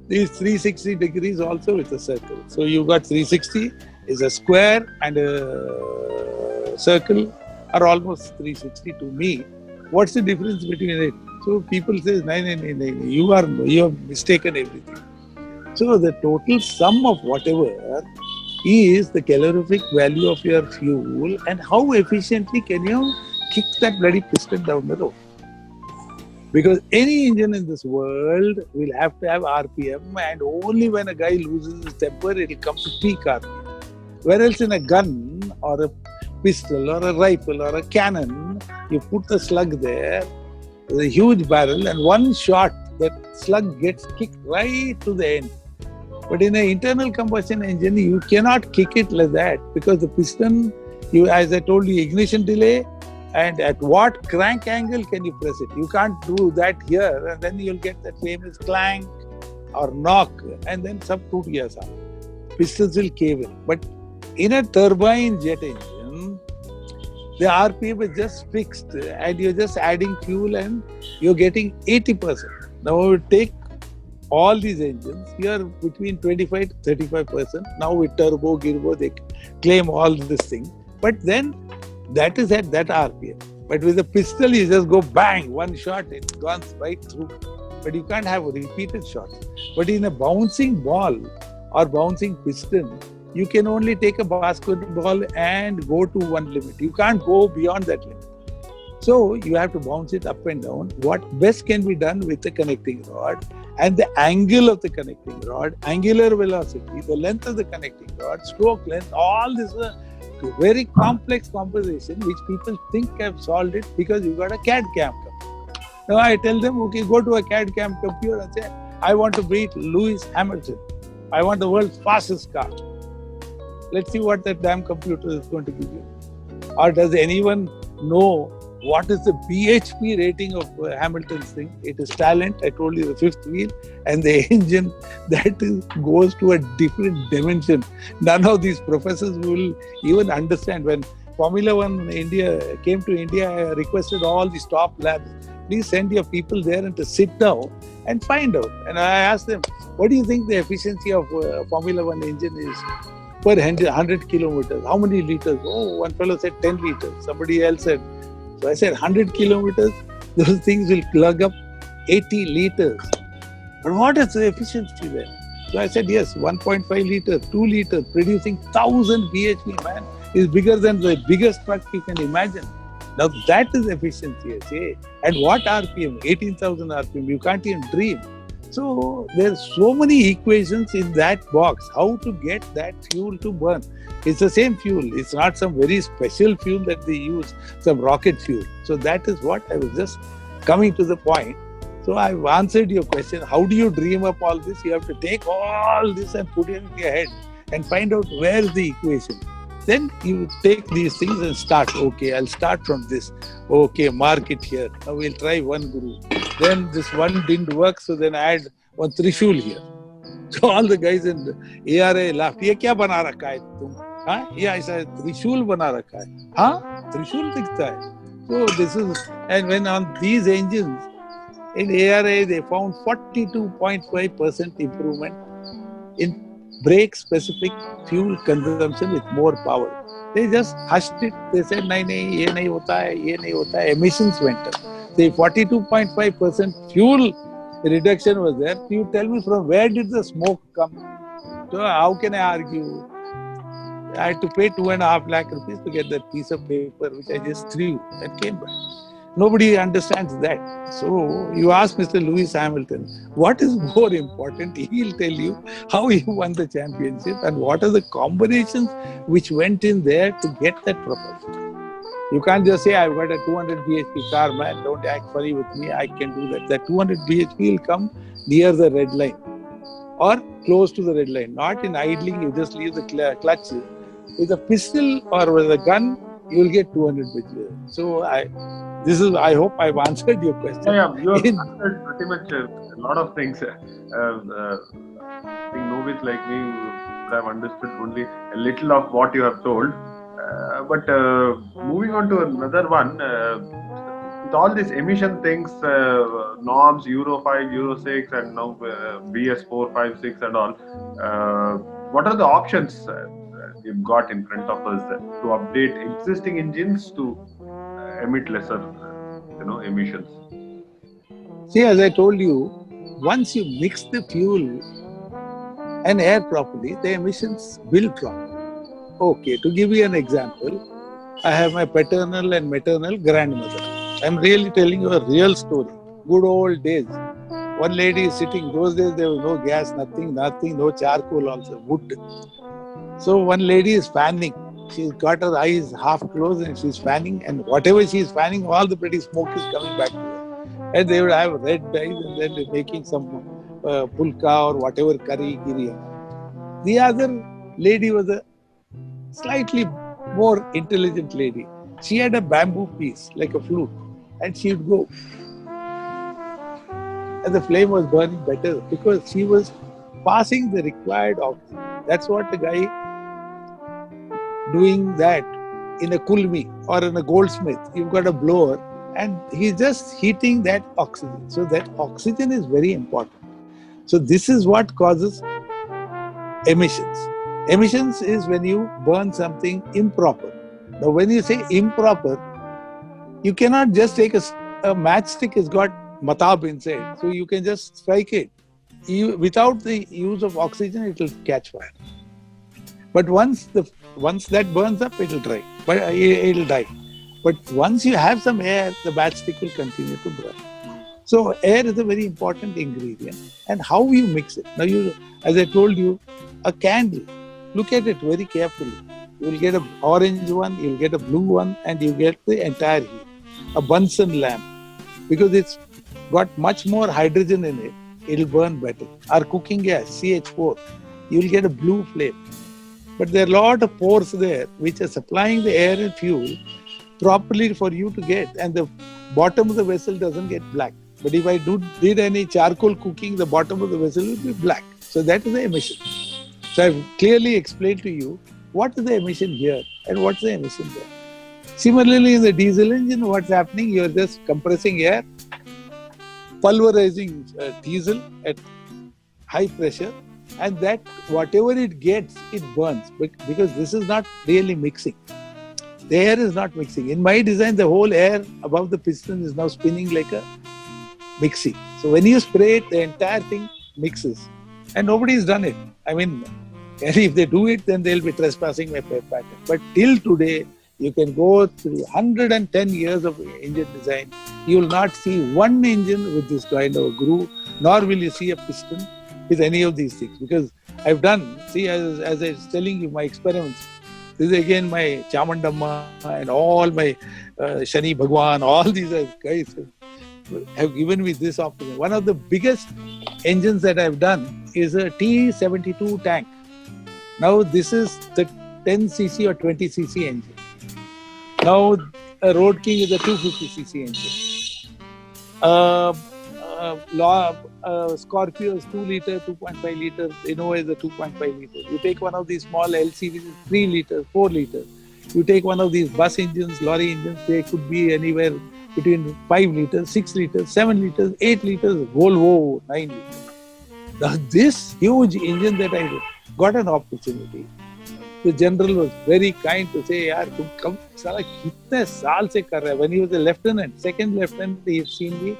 these 360 degrees also is a circle. So you got 360 is a square and a circle are almost 360 to me. What's the difference between it? So people say, you have mistaken everything. So the total sum of whatever is the calorific value of your fuel and how efficiently can you kick that bloody piston down the road. Because any engine in this world will have to have RPM, and only when a guy loses his temper, it will come to peak RPM. Whereas in a gun or a pistol or a rifle or a cannon, you put the slug there, with a huge barrel, and one shot, that slug gets kicked right to the end. But in an internal combustion engine, you cannot kick it like that, because the piston, as I told you, ignition delay, and at what crank angle can you press it? You can't do that here, and then you'll get that famous clank or knock, and then sab toot gaya saab. Pistons will cave in. But in a turbine jet engine, the RPM is just fixed, and you're just adding fuel, and you're getting 80%. Now take all these engines, you are between 25 to 35%. Now with turbo, girbo, they claim all this thing. But then that is at that RPM. But with a pistol, you just go bang, one shot, it's gone right through. But you can't have repeated shots. But in a bouncing ball or bouncing piston, you can only take a basketball and go to one limit. You can't go beyond that limit. So you have to bounce it up and down. What best can be done with the connecting rod and the angle of the connecting rod, angular velocity, the length of the connecting rod, stroke length, all this is a very complex composition which people think have solved it because you got a CAD-CAM computer. Now I tell them, okay, go to a CAD-CAM computer and say, I want to beat Lewis Hamilton. I want the world's fastest car. Let's see what that damn computer is going to give you. Or does anyone know what is the BHP rating of Hamilton's thing? It is talent, I told you, the fifth wheel, and the engine that goes to a different dimension. None of these professors will even understand. When Formula One India came to India, I requested all these top labs, please send your people there and to sit down and find out. And I asked them, what do you think the efficiency of Formula One engine is per 100 kilometers? How many liters? Oh, one fellow said 10 liters. Somebody else said. So I said 100 kilometers, those things will plug up 80 liters. But what is the efficiency there? So I said, yes, 1.5 liters, 2 liters, producing 1000 bhp, man, is bigger than the biggest truck you can imagine. Now that is efficiency, I say. And what RPM? 18,000 RPM, you can't even dream. So there's so many equations in that box, how to get that fuel to burn. It's the same fuel. It's not some very special fuel that they use, some rocket fuel. So that is what I was just coming to the point. So I've answered your question. How do you dream up all this? You have to take all this and put it in your head and find out where's the equation. Then you take these things and start. Okay, I'll start from this. Okay, mark it here. Now we'll try one guru. Then this one didn't work, so then I add one Trishul here. So all the guys in the ARA laughed. Ye kya bana rakha hai tum? हाँ, या ऐसा त्रिशूल बना रखा है, हाँ त्रिशूल दिखता है. So this is, and when on these engines in ARA they found 42.5% improvement in brake specific fuel consumption with more power. They just hushed it. They said, "नहीं, ये नहीं होता है, ये नहीं होता है." Emissions went up. The 42.5% fuel reduction was there. You tell me from where did the smoke come? So how can I argue? I had to pay 2.5 lakh rupees to get that piece of paper which I just threw and came back. Nobody understands that. So you ask Mr. Lewis Hamilton, what is more important? He'll tell you how he won the championship and what are the combinations which went in there to get that propulsion. You can't just say, I've got a 200 bhp car, man, don't act funny with me, I can do that. That 200 bhp will come near the red line or close to the red line, not in idling. You just leave the clutch. With a pistol or with a gun, you will get 200 bhp. So I hope I've answered your question. Yeah, you have answered pretty much a lot of things. I think novice like me would have understood only a little of what you have told. But moving on to another one, with all these emission things, norms, Euro 5, Euro 6, and now BS 4, 5, 6 and all, what are the options we've got in front of us to update existing engines to emit lesser emissions? See, as I told you, once you mix the fuel and air properly, the emissions will drop. Okay, to give you an example, I have my paternal and maternal grandmother. I'm really telling you a real story. Good old days. One lady is sitting, those days there was no gas, nothing, no charcoal also, wood. So one lady is fanning. She's got her eyes half closed and she's fanning, and whatever she's fanning, all the pretty smoke is coming back to her. And they would have red eyes and then they're making some pulka or whatever curry, giri. The other lady was a slightly more intelligent lady. She had a bamboo piece, like a flute, and she would go. And the flame was burning better because she was passing the required oxygen. That's what the guy doing that in a kulmi or in a goldsmith, you've got a blower and he's just heating that oxygen. So that oxygen is very important. So this is what causes emissions. Emissions is when you burn something improper. Now when you say improper, you cannot just take a matchstick has got matab inside. So you can just strike it. Without the use of oxygen, it will catch fire. But once that burns up, it will dry. But it will die. But once you have some air, the matchstick will continue to burn. So air is a very important ingredient. And how you mix it? Now, as I told you, a candle. Look at it very carefully. You will get an orange one, you will get a blue one, and you get the entire heat. A Bunsen lamp, because it's got much more hydrogen in it, it will burn better. Our cooking gas, CH4, you will get a blue flame. But there are a lot of pores there which are supplying the air and fuel properly for you to get, and the bottom of the vessel doesn't get black. But if I did any charcoal cooking, the bottom of the vessel will be black. So that is the emission. So I've clearly explained to you what is the emission here and what's the emission there. Similarly, in the diesel engine, what's happening? You're just compressing air, pulverizing diesel at high pressure, and that whatever it gets, it burns, because this is not really mixing. The air is not mixing. In my design, the whole air above the piston is now spinning like a mixie. So when you spray it, the entire thing mixes. And nobody's done it. I mean, and if they do it, then they'll be trespassing my patent. But till today, you can go through 110 years of engine design. You will not see one engine with this kind of a groove, nor will you see a piston with any of these things. Because I've done, see, as I was telling you, my experiments. This is again my Chamandamma and all my Shani Bhagwan, all these guys have given me this option. One of the biggest engines that I've done is a T72 tank. Now this is the 10cc or 20cc engine. Now a Road King is a 250cc engine. Scorpio is 2 liter, 2.5 liter. Innova is a 2.5 liter. You take one of these small LCVs, 3 liters, 4 liters. You take one of these bus engines, lorry engines, they could be anywhere between 5 liters, 6 liters, 7 liters, 8 liters, Volvo 9 liters. Now, this huge engine that I got an opportunity. The general was very kind to say, "Yaar, tum kam sala kitne saal se kar rahe hai?" When he was a lieutenant, second lieutenant, he had seen me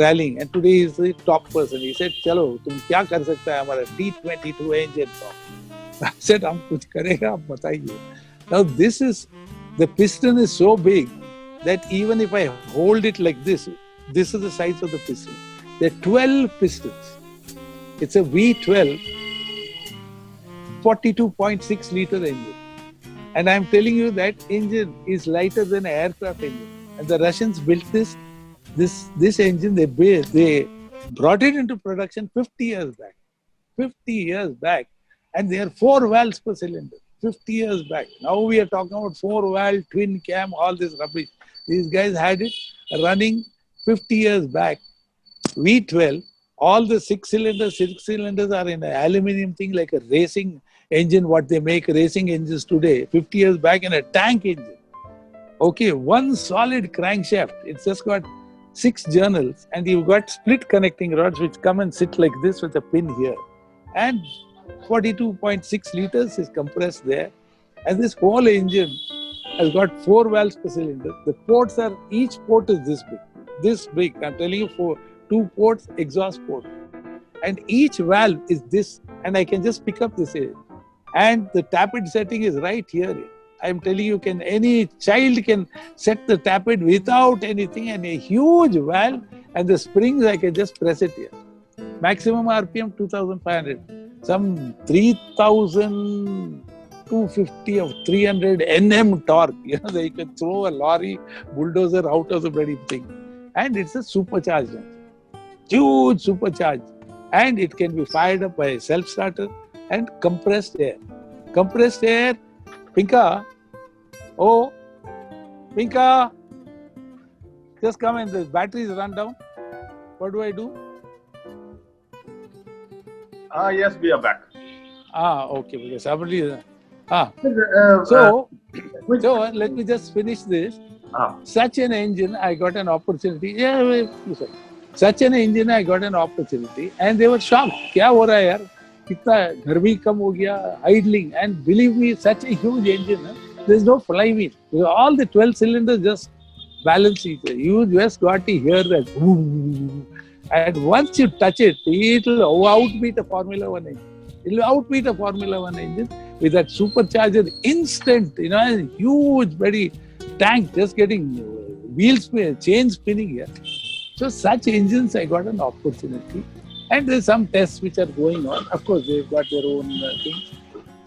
rallying, and today he is the top person. He said, "Chalo, tum kya kar sakta hai hamara T22 engine top?" I said, "Hum kuch karega, aap bataiye." Now this is, the piston is so big that even if I hold it like this is the size of the piston. There are 12 pistons. It's a V12, 42.6 liter engine. And I'm telling you that engine is lighter than an aircraft engine. And the Russians built this engine, they brought it into production 50 years back. 50 years back. And they are 4 valves per cylinder. 50 years back. Now we are talking about 4 valve, twin cam, all this rubbish. These guys had it running 50 years back. V12, all the 6 cylinders are in an aluminum thing like a racing engine, what they make racing engines today, 50 years back in a tank engine. Okay, one solid crankshaft. It's just got 6 journals, and you've got split connecting rods which come and sit like this with a pin here. And 42.6 liters is compressed there. And this whole engine has got 4 valves per cylinder. The ports are, each port is this big. This big. I'm telling you, 2 ports, exhaust port. And each valve is this, and I can just pick up this area. And the tappet setting is right here. I'm telling you, any child can set the tappet without anything, and a huge valve, and the springs, I can just press it here. Maximum RPM 2500. Some 3250 of 300 Nm torque. You know, you can throw a lorry bulldozer out of the bloody thing. And it's a supercharged engine. Huge supercharged. And it can be fired up by a self-starter and compressed air. Compressed air, Pinka, oh, Pinka, just come in, the batteries run down. What do I do? Yes, we are back. Okay, because somebody, Uh, so let me just finish this. Such an engine, I got an opportunity. Such an engine, I got an opportunity, and they were shocked. क्या हो रहा है यार? कितना गर्मी कम हो गया, idling, and believe me, such a huge engine. There's no flywheel. All the 12 cylinders just balance each other. You just got to hear that. And once you touch it, it'll outbeat a Formula 1 engine. It'll outbeat a Formula 1 engine with that supercharger instant, a huge, very tank just getting wheels, chain spinning here. So such engines, I got an opportunity. And there's some tests which are going on. Of course, they've got their own things.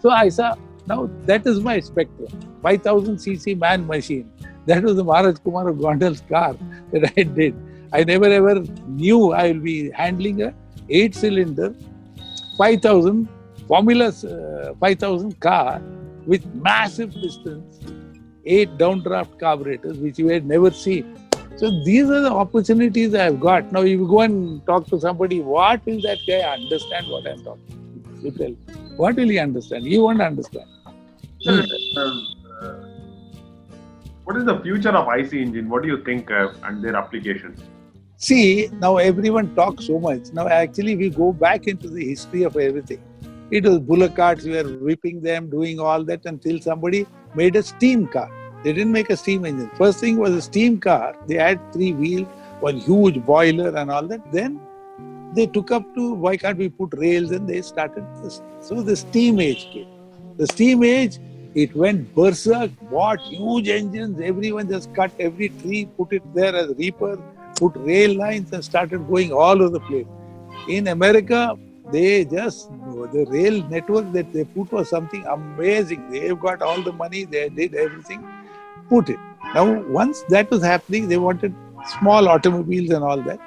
So I saw, now that is my Spectrum, 5000cc man machine. That was the Maharaj Kumar of Gondal's car that I did. I never ever knew I will be handling a 8-cylinder 5000 Formula 5000 car with massive pistons, 8 downdraft carburetors, which you had never seen. So these are the opportunities I have got. Now you go and talk to somebody, what will that guy understand what I'm talking? You tell, what will he understand? He won't understand. What is the future of IC engine? What do you think and their applications? See, now everyone talks so much. Now actually we go back into the history of everything. It was bullock carts, we were whipping them, doing all that until somebody made a steam car. They didn't make a steam engine. First thing was a steam car. They had 3 wheels, one huge boiler and all that. Then they took up to, why can't we put rails? And they started this. So the steam age came. The steam age, it went berserk, bought huge engines. Everyone just cut every tree, put it there as reaper, put rail lines and started going all over the place. In America, the rail network that they put was something amazing. They've got all the money, they did everything, put it. Now, once that was happening, they wanted small automobiles and all that.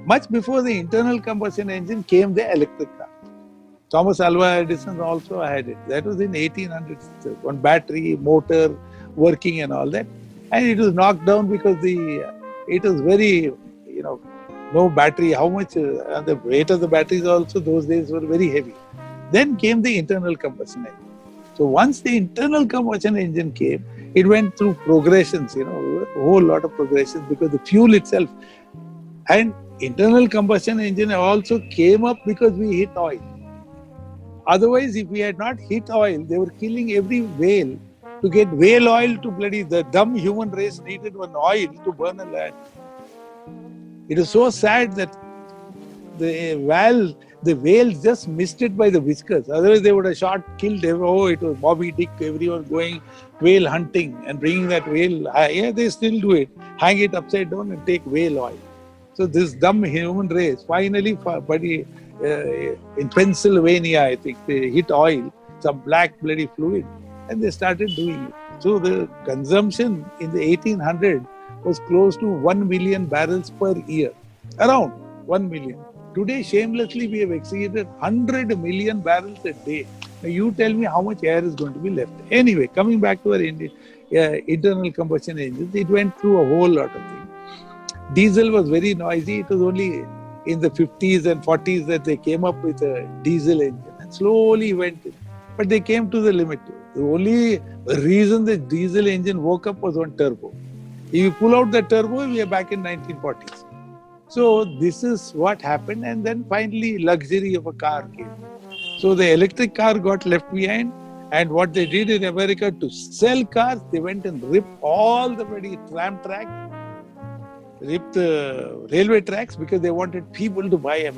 Much before the internal combustion engine came the electric car. Thomas Alva Edison also had it. That was in 1800s, on battery, motor, working and all that. And it was knocked down because it was very, no battery. How much? And the weight of the batteries also those days were very heavy. Then came the internal combustion engine. So once the internal combustion engine came, it went through progressions, a whole lot of progressions, because the fuel itself. And internal combustion engine also came up because we hit oil. Otherwise, if we had not hit oil, they were killing every whale. To get whale oil to bloody, the dumb human race needed one oil to burn a land. It is so sad that the whales just missed it by the whiskers. Otherwise, they would have killed. Oh, it was Moby Dick. Everyone going whale hunting and bringing that whale. Yeah, they still do it. Hang it upside down and take whale oil. So this dumb human race finally, in Pennsylvania, I think they hit oil, some black bloody fluid, and they started doing it. So the consumption in the 1800 was close to 1 million barrels per year, around 1 million. Today, shamelessly, we have exceeded 100 million barrels a day. Now, you tell me how much air is going to be left. Anyway, coming back to our internal combustion engines, it went through a whole lot of things. Diesel was very noisy. It was only in the 50s and 40s that they came up with a diesel engine and slowly went in. But they came to the limit. The only reason the diesel engine woke up was on turbo. If you pull out the turbo, we are back in 1940s. So this is what happened, and then finally luxury of a car came. So the electric car got left behind, and what they did in America to sell cars, they went and ripped all the bloody tram track, ripped the railway tracks because they wanted people to buy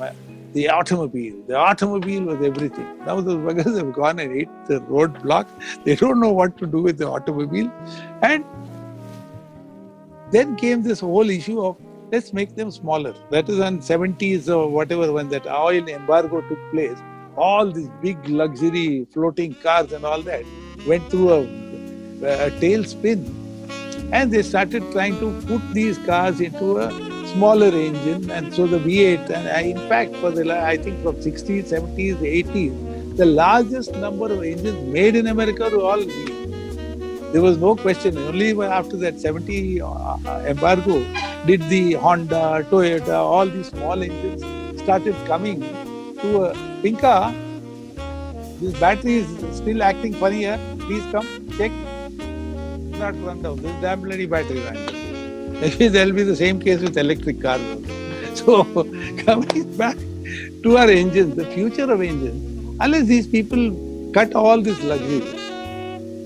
the automobile. The automobile was everything. Now those buggers have gone and hit the roadblock. They don't know what to do with the automobile. And then came this whole issue of let's make them smaller. That is in 70s or whatever, when that oil embargo took place. All these big luxury floating cars and all that went through a tailspin. And they started trying to put these cars into a smaller engine. And so the V8, and in fact, I think from 60s, 70s, 80s, the largest number of engines made in America were all V8. There was no question. Only after that 70 embargo did the Honda, Toyota, all these small engines started coming to a Pinka. This battery is still acting funny here. Please come, check. Not run down. This damn bloody battery ran down. Maybe there'll be the same case with electric cars. So, coming back to our engines, the future of engines, unless these people cut all this luxury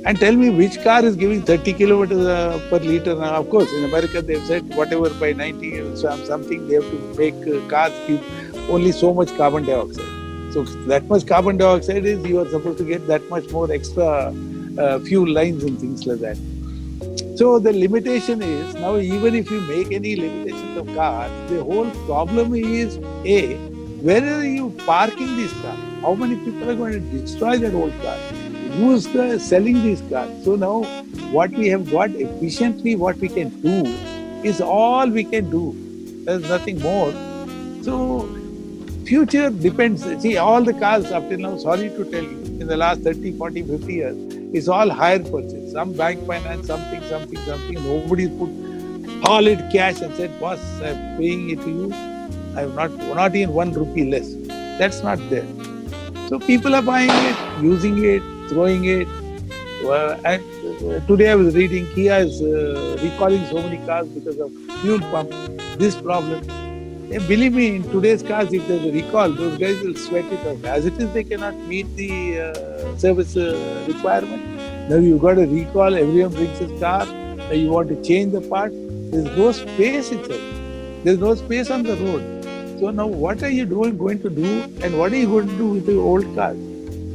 and tell me which car is giving 30 kilometers per liter. Now, of course, in America they've said whatever by 90 something they have to make cars give only so much carbon dioxide. So that much carbon dioxide is you are supposed to get that much more extra fuel lines and things like that. So the limitation is, now even if you make any limitations of cars, the whole problem is, A, where are you parking these cars? How many people are going to destroy their old cars? Who's selling these cars? So now what we have got efficiently, what we can do is all we can do. There's nothing more. So future depends. See, all the cars up till now, sorry to tell you, in the last 30, 40, 50 years, it's all hire purchase. Some bank finance, something. Nobody put solid cash and said, boss, I'm paying it to you. I'm not even 1 rupee less. That's not there. So people are buying it, using it, throwing it. And today I was reading Kia is recalling so many cars because of fuel pump. This problem. Believe me, in today's cars, if there's a recall, those guys will sweat it out. As it is, they cannot meet the service requirement. Now you've got a recall, everyone brings his car, you want to change the part. There's no space itself. There's no space on the road. So now what are you going to do, and what are you going to do with the old car?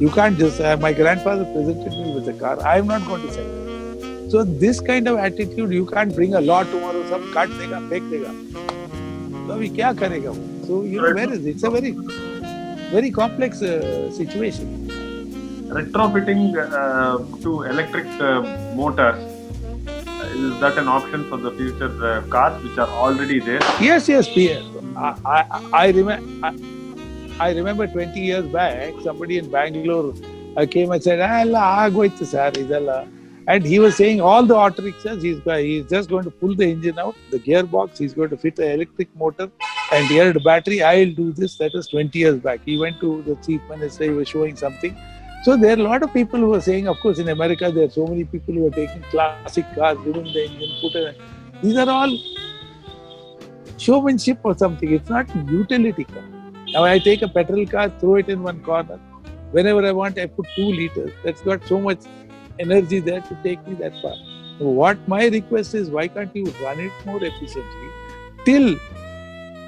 You can't just, my grandfather presented me with a car, I'm not going to sell it. So this kind of attitude, you can't bring a law tomorrow, some cut dega, fake dega. So we kya karega? So where is it? It's a very, very complex situation. Retrofitting to electric motors, is that an option for the future cars which are already there? Yes. I remember 20 years back, somebody in Bangalore came and said, and he was saying all the auto rickshaws, he's just going to pull the engine out, the gearbox, he's going to fit an electric motor, And here the battery, I'll do this. That was 20 years back. He went to the chief minister, he was showing something. So there are a lot of people who are saying, of course, in America, there are so many people who are taking classic cars, removing the engine, put it. These are all showmanship or something. It's not a utility car. Now I take a petrol car, throw it in one corner. Whenever I want, I put 2 liters. That's got so much energy there to take me that far. So what my request is, why can't you run it more efficiently till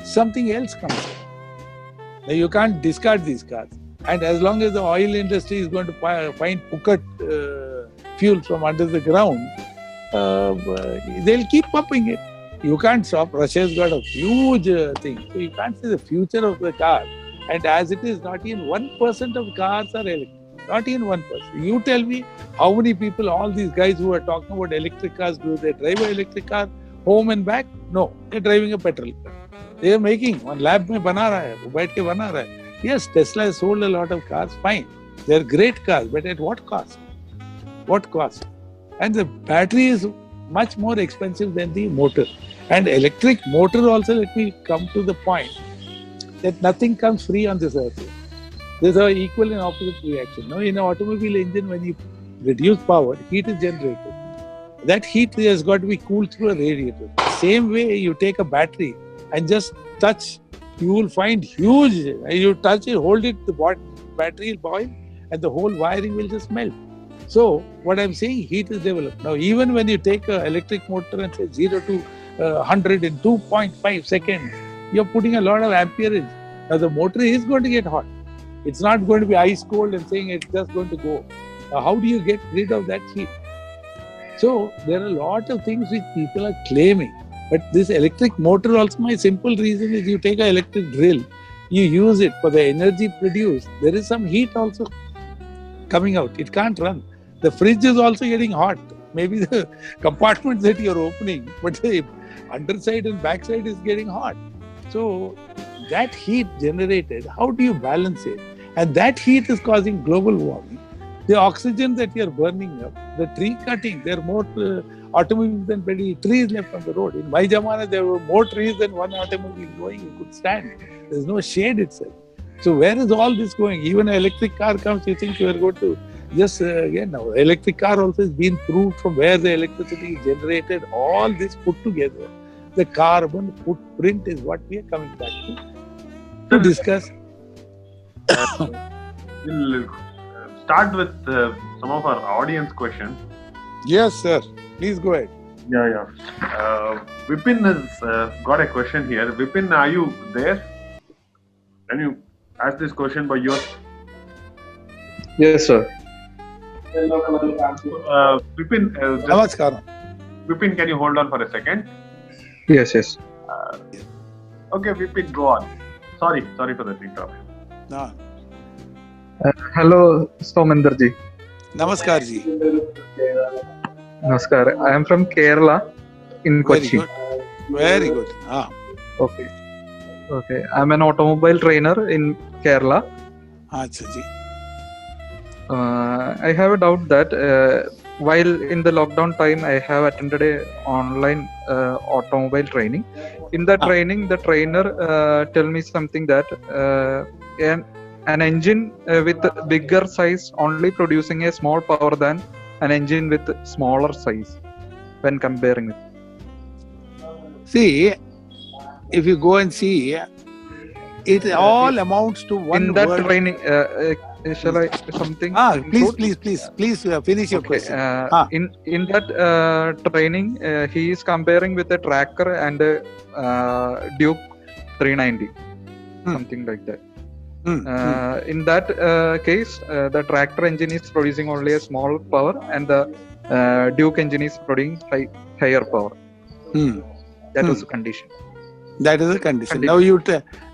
something else comes in? Now you can't discard these cars. And as long as the oil industry is going to find Phuket fuel from under the ground, they'll keep pumping it. You can't stop. Russia's got a huge thing. So you can't see the future of the car. And as it is, not even 1% of cars are electric. Not even 1%. You tell me how many people, all these guys who are talking about electric cars, do they drive an electric car home and back? No. They're driving a petrol car. They are making. One lab mein bana raha hai. वो बैठ के बना रहा है. Yes, Tesla has sold a lot of cars. Fine. They're great cars. But at what cost? What cost? And the battery is much more expensive than the motor. And electric motor also, let me come to the point that nothing comes free on this earth. There's an equal and opposite reaction. Now, in an automobile engine, when you reduce power, heat is generated. That heat has got to be cooled through a radiator. Same way, you take a battery and just touch, you will find huge. You touch it, hold it, the battery will boil, and the whole wiring will just melt. So, what I'm saying, heat is developed. Now, even when you take an electric motor and say 0 to 100 in 2.5 seconds, you're putting a lot of amperage. Now, the motor is going to get hot. It's not going to be ice cold and saying it's just going to go. How do you get rid of that heat? So, there are a lot of things which people are claiming. But this electric motor also, my simple reason is you take an electric drill, you use it for the energy produced. There is some heat also coming out. It can't run. The fridge is also getting hot. Maybe the compartments that you're opening, but the underside and backside is getting hot. So that heat generated, how do you balance it? And that heat is causing global warming. The oxygen that you're burning up, the tree cutting, there are more automobiles than trees left on the road. In my Jamana, there were more trees than one automobile going. You could stand. There's no shade itself. So where is all this going? Even an electric car comes, you think you are going to just, again, now, electric car also has been proved from where the electricity is generated, all this put together. The carbon footprint is what we are coming back to discuss. We'll start with some of our audience questions. Yes, sir. Please go ahead. Yeah. Vipin has got a question here. Vipin, are you there? Can you ask this question by yours? Yes, sir. Vipin, Namaskaram. Vipin, can you hold on for a second? Yes. Okay, Vipin, go on. Sorry for the interruption. No. Hello, Somender ji. Namaskar ji. Namaskar. I am from Kerala in Kochi. Very good. Okay. I am an automobile trainer in Kerala. Achha ji. I have a doubt that while in the lockdown time, I have attended a online automobile training. In the training, the trainer tell me something that an engine with bigger size only producing a small power than an engine with smaller size when comparing it. See, if you go and see, it all amounts to one in that word. Training, shall I something? Please finish your question. In that training, he is comparing with a tracker and a Duke 390, something like that. In that case, the tractor engine is producing only a small power, and the Duke engine is producing higher power. That was the condition. That is a condition.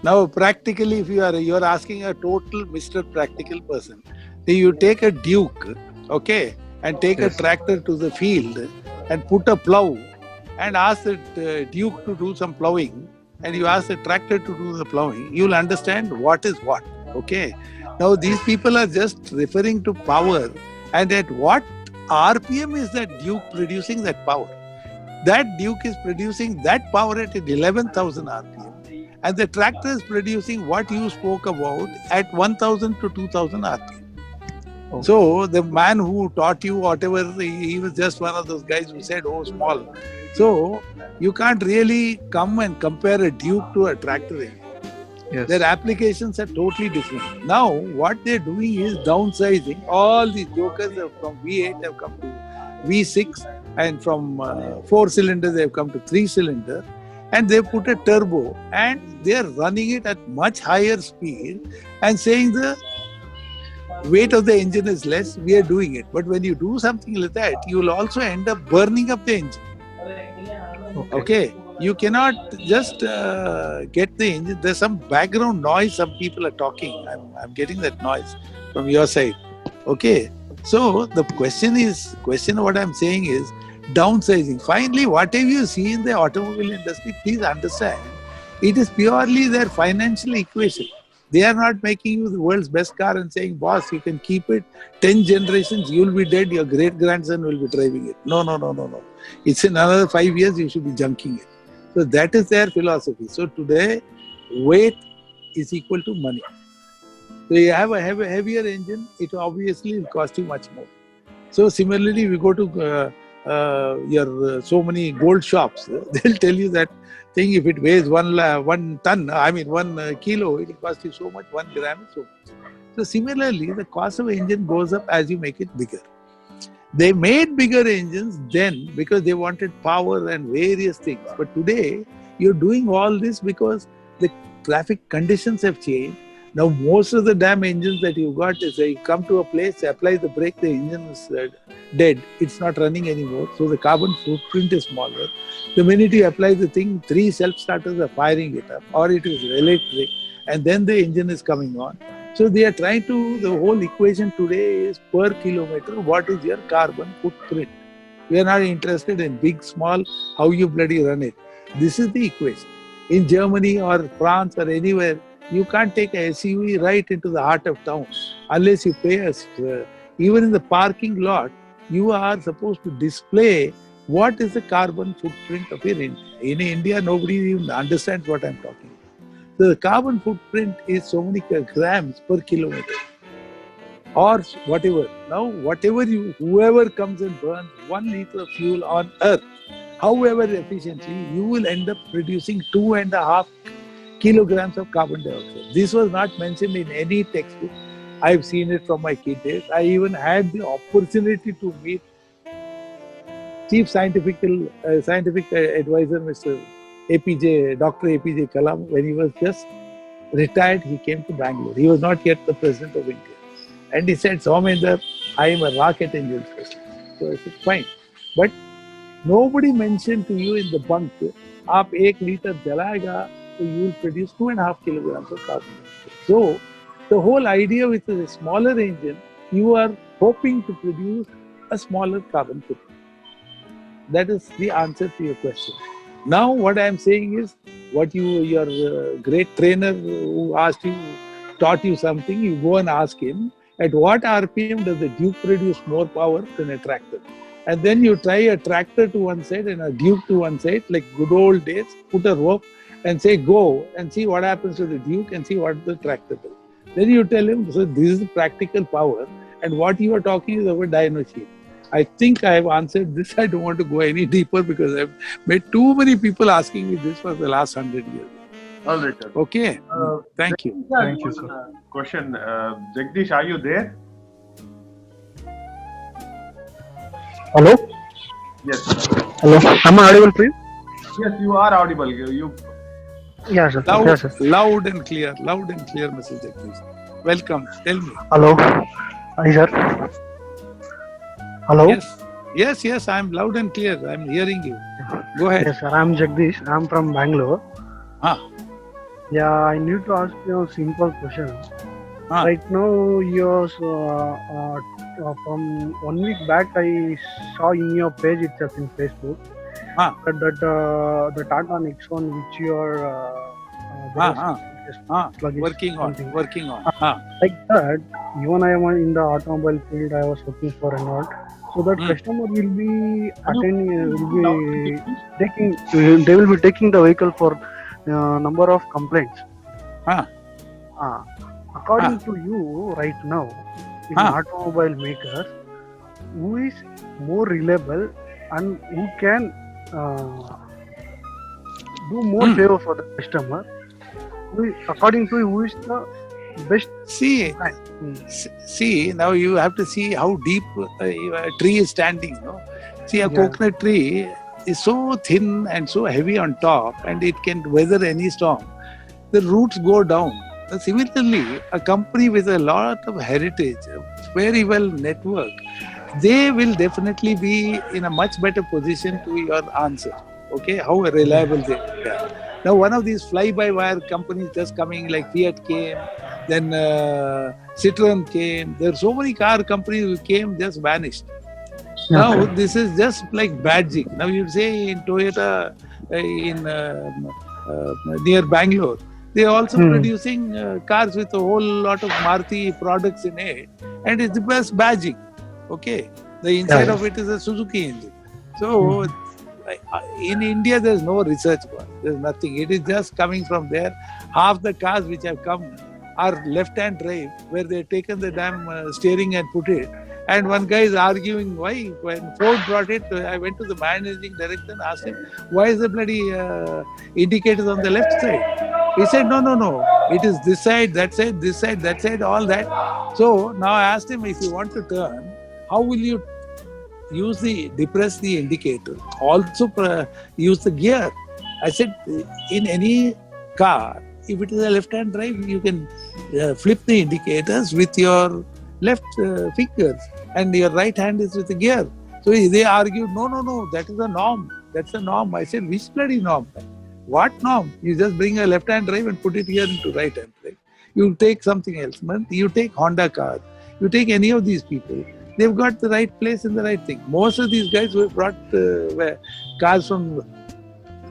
Now practically, if you're asking a total Mr. Practical person, then you take a Duke, okay, and take a tractor to the field and put a plow and ask the Duke to do some plowing, and you ask the tractor to do the plowing, you'll understand what is what, okay. Now these people are just referring to power, and at what RPM is that Duke producing that power? That Duke is producing that power at 11,000 RPM. and the tractor is producing what you spoke about at 1000 to 2000 rpm. Oh. So the man who taught you whatever, he was just one of those guys who said, oh, small. So you can't really come and compare a Duke to a tractor engine. Yes. Their applications are totally different. Now, what they're doing is downsizing. All these jokers from V8 have come to V6, and from 4 cylinders they have come to 3 cylinder, and they put a turbo, and they're running it at much higher speed and saying the weight of the engine is less, we are doing it. But when you do something like that, you will also end up burning up the engine. Okay? You cannot just get the engine. There's some background noise, some people are talking. I'm getting that noise from your side. Okay? So the question what I'm saying is downsizing. Finally, whatever you see in the automobile industry, please understand, it is purely their financial equation. They are not making you the world's best car and saying, boss, you can keep it 10 generations, you'll be dead, your great-grandson will be driving it. No. It's in another 5 years, you should be junking it. So that is their philosophy. So today, weight is equal to money. So you have a heavier engine, it obviously will cost you much more. So similarly, we go to so many gold shops, they'll tell you that thing, if it weighs 1 kilo, it will cost you so much, 1 gram is so much. So similarly, the cost of engine goes up as you make it bigger. They made bigger engines then because they wanted power and various things. But today, you're doing all this because the traffic conditions have changed. Now, most of the damn engines that you got is you come to a place, apply the brake, the engine is dead. It's not running anymore. So the carbon footprint is smaller. The minute you apply the thing, 3 self-starters are firing it up, or it is electric, and then the engine is coming on. So they are trying to, the whole equation today is per kilometer, what is your carbon footprint? We are not interested in big, small, how you bloody run it. This is the equation. In Germany or France or anywhere, you can't take a SUV right into the heart of town unless you pay us. Even in the parking lot, you are supposed to display what is the carbon footprint of your engine. In India, nobody even understands what I'm talking about. The carbon footprint is so many grams per kilometer or whatever. Now, whoever comes and burns 1 liter of fuel on earth, however efficiently, you will end up producing 2.5 kilograms of carbon dioxide. This was not mentioned in any textbook. I've seen it from my kid days. I even had the opportunity to meet Chief Scientific Advisor, Dr. APJ Kalam. When he was just retired, he came to Bangalore. He was not yet the President of India. And he said, Soumendra, I am a rocket engine specialist. So I said, fine. But nobody mentioned to you in the bunk, aap 1 liter jalayega, so you will produce 2.5 kilograms of carbon dioxide. So the whole idea with a smaller engine, you are hoping to produce a smaller carbon footprint. That is the answer to your question. Now what I am saying is, what your great trainer who taught you something, you go and ask him, at what RPM does the Duke produce more power than a tractor? And then you try a tractor to one side and a Duke to one side, like good old days, put a rope and say, go and see what happens to the Duke and see what the tractor does. Then you tell him, so this is the practical power, and what you are talking is over dyno sheet. I think I have answered this. I don't want to go any deeper because I've met too many people asking me this for the last 100 years. All right, sir. Okay. Thank you. Thank you, sir. Question. Jagdish, are you there? Hello? Yes. Hello? Am I audible, please? Yes, you are audible. Yeah, sir. Loud, Yes, sir. loud and clear, Mr. Jagdish. Welcome. Tell me. Hello? Hi, sir. Hello? Yes, I'm loud and clear. I'm hearing you. Go ahead. Yes, sir. I'm Jagdish. I'm from Bangalore. Yeah, I need to ask you a simple question. Right now, from 1 week back, I saw in your page itself in Facebook that the Tata Nexon, which you are working on. Like that, even I am in the automobile field, I was looking for a lot. So that customer will be attending, they will be taking the vehicle for number of complaints. Huh. According to you, right now, in automobile makers, who is more reliable and who can do more favor for the customer? According to you, who is the best? See, now you have to see how deep a tree is standing. No? See, a coconut tree is so thin and so heavy on top, and it can weather any storm. The roots go down. Similarly, a company with a lot of heritage, very well networked, they will definitely be in a much better position to your answer. Okay, how reliable they are. Now, one of these fly-by-wire companies just coming, like Fiat came, then Citroen came. There are so many car companies who came, just vanished. Now, this is just like badging. Now, you say in Toyota, near Bangalore, they are also producing cars with a whole lot of Maruti products in it, and it's the best badging. Okay, the inside of it is a Suzuki engine. So, in India, there's no research work. There's nothing. It is just coming from there. Half the cars which have come are left-hand drive, where they've taken the damn steering and put it. And one guy is arguing why. When Ford brought it, I went to the managing director and asked him, why is the bloody indicators on the left side? He said, no. It is this side, that side, this side, that side, all that. So now I asked him, if you want to turn, how will you depress the indicator? Also use the gear. I said, in any car, if it is a left-hand drive, you can flip the indicators with your left fingers, and your right hand is with the gear. So they argued, no, that is a norm. That's a norm. I said, which bloody norm? What norm? You just bring a left-hand drive and put it here into right-hand drive. You take something else. You take Honda car. You take any of these people. They've got the right place and the right thing. Most of these guys who have brought cars from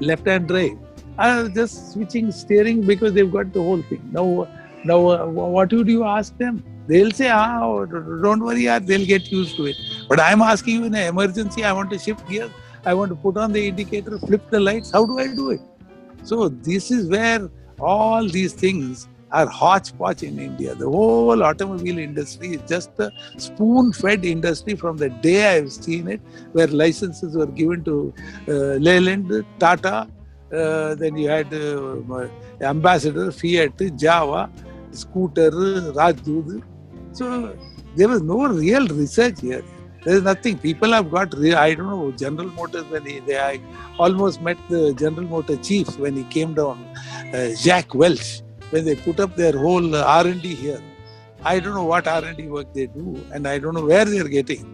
left-hand drive are just switching steering because they've got the whole thing. Now, what would you ask them? They'll say, don't worry, they'll get used to it. But I'm asking you in an emergency, I want to shift gears, I want to put on the indicator, flip the lights. How do I do it? So this is where all these things are hodgepodge in India. The whole automobile industry is just a spoon-fed industry from the day I've seen it, where licenses were given to Leyland, Tata, then you had Ambassador, Fiat, Java, Scooter, Rajdoot. So there was no real research here. There is nothing. People have got, General Motors, I almost met the General Motor chief when he came down, Jacques Welch, when they put up their whole R&D here. I don't know what R&D work they do, and I don't know where they're getting.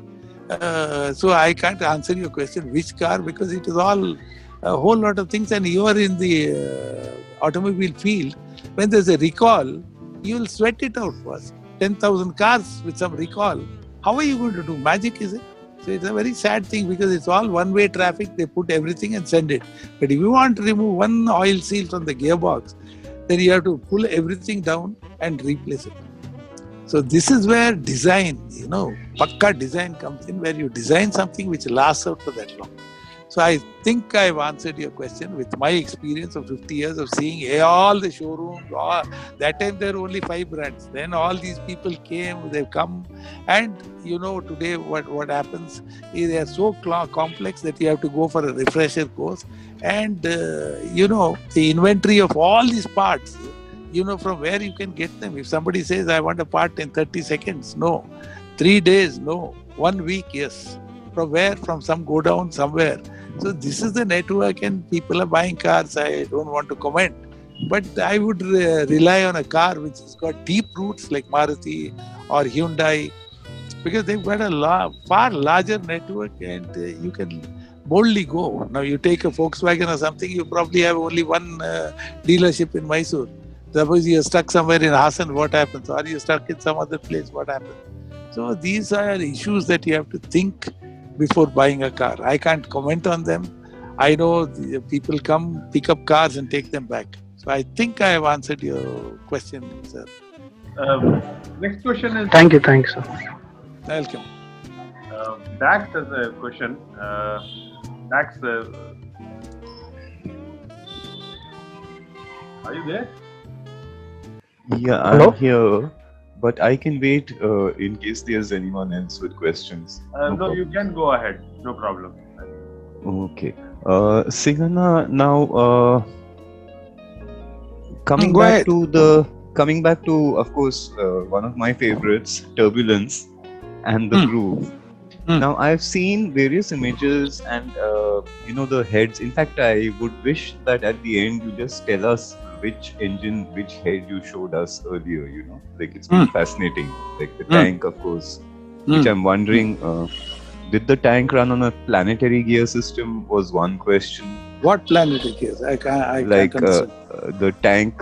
So I can't answer your question, which car, because it is all a whole lot of things, and you are in the automobile field. When there's a recall, you will sweat it out first. 10,000 cars with some recall. How are you going to do? Magic, is it? So it's a very sad thing, because it's all one-way traffic. They put everything and send it. But if you want to remove one oil seal from the gearbox, then you have to pull everything down and replace it. So this is where design, Pakka design comes in, where you design something which lasts out for that long. So I think I've answered your question with my experience of 50 years of seeing all the showrooms. That time there were only 5 brands. Then all these people came, they've come. And today what happens is they are so complex that you have to go for a refresher course. And, the inventory of all these parts, from where you can get them. If somebody says, I want a part in 30 seconds, no. 3 days, no. 1 week, yes. From where? From some go down somewhere. So this is the network, and people are buying cars. I don't want to comment. But I would rely on a car which has got deep roots like Maruti or Hyundai, because they've got a far larger network, and you can boldly go. Now you take a Volkswagen or something, you probably have only one dealership in Mysore. Suppose you're stuck somewhere in Hassan, what happens? Or you're stuck in some other place, what happens? So these are issues that you have to think before buying a car. I can't comment on them. I know people come, pick up cars and take them back. So I think I have answered your question, sir. Next question is... Thank you, sir. Welcome. Dax has a question. Dax, Are you there? Yeah, Hello? I'm here, but I can wait in case there's anyone else with questions. No, you can go ahead. No problem. Okay. Sigana, now coming Go back ahead. to the coming back to, of course, one of my favorites, Turbulence and the Groove. Now, I've seen various images and the heads. In fact, I would wish that at the end you just tell us which engine, which head you showed us earlier. Like it's been fascinating. Like the tank, of course, which I'm wondering, did the tank run on a planetary gear system? Was one question. What planetary gears? I Like can't understand. the tank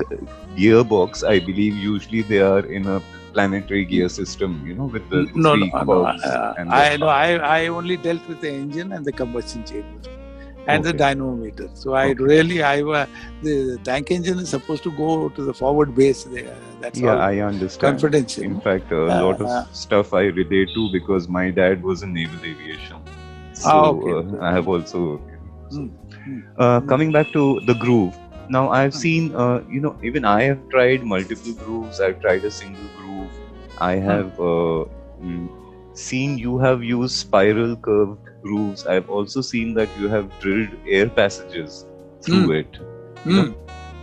gearbox, I believe usually they are in a planetary gear system, with the No, three no, no. curves and the I only dealt with the engine and the combustion chamber and the Okay. dynamometer. So Okay. the tank engine is supposed to go to the forward base there. That's Yeah, all I understand. confidential. In fact, a lot of stuff I relate to because my dad was in naval aviation. So okay. I have also. Mm. Coming back to the groove. Now I've seen, even I have tried multiple grooves. I've tried a single groove. I have seen you have used spiral curved grooves. I've also seen that you have drilled air passages through it.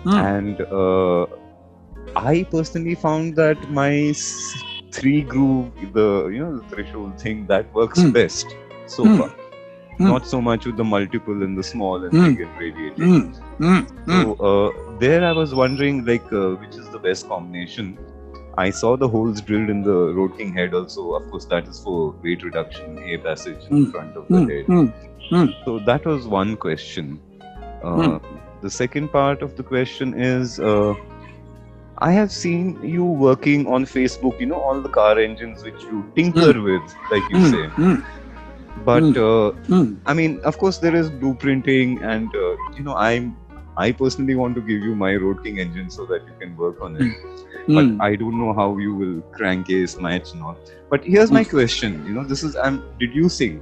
And I personally found that my 3-groove, the threshold thing, that works best so far. Not so much with the multiple and the small and big and radiating. So there I was wondering, which is the best combination. I saw the holes drilled in the rotating head also. Of course, that is for weight reduction, air passage in front of the head. So that was one question. The second part of the question is, I have seen you working on Facebook, all the car engines which you tinker with, like you say. But I mean, of course, there is blueprinting, and I personally want to give you my Road King engine so that you can work on it. But I don't know how you will crankcase match not. But here's my question. This is did you say,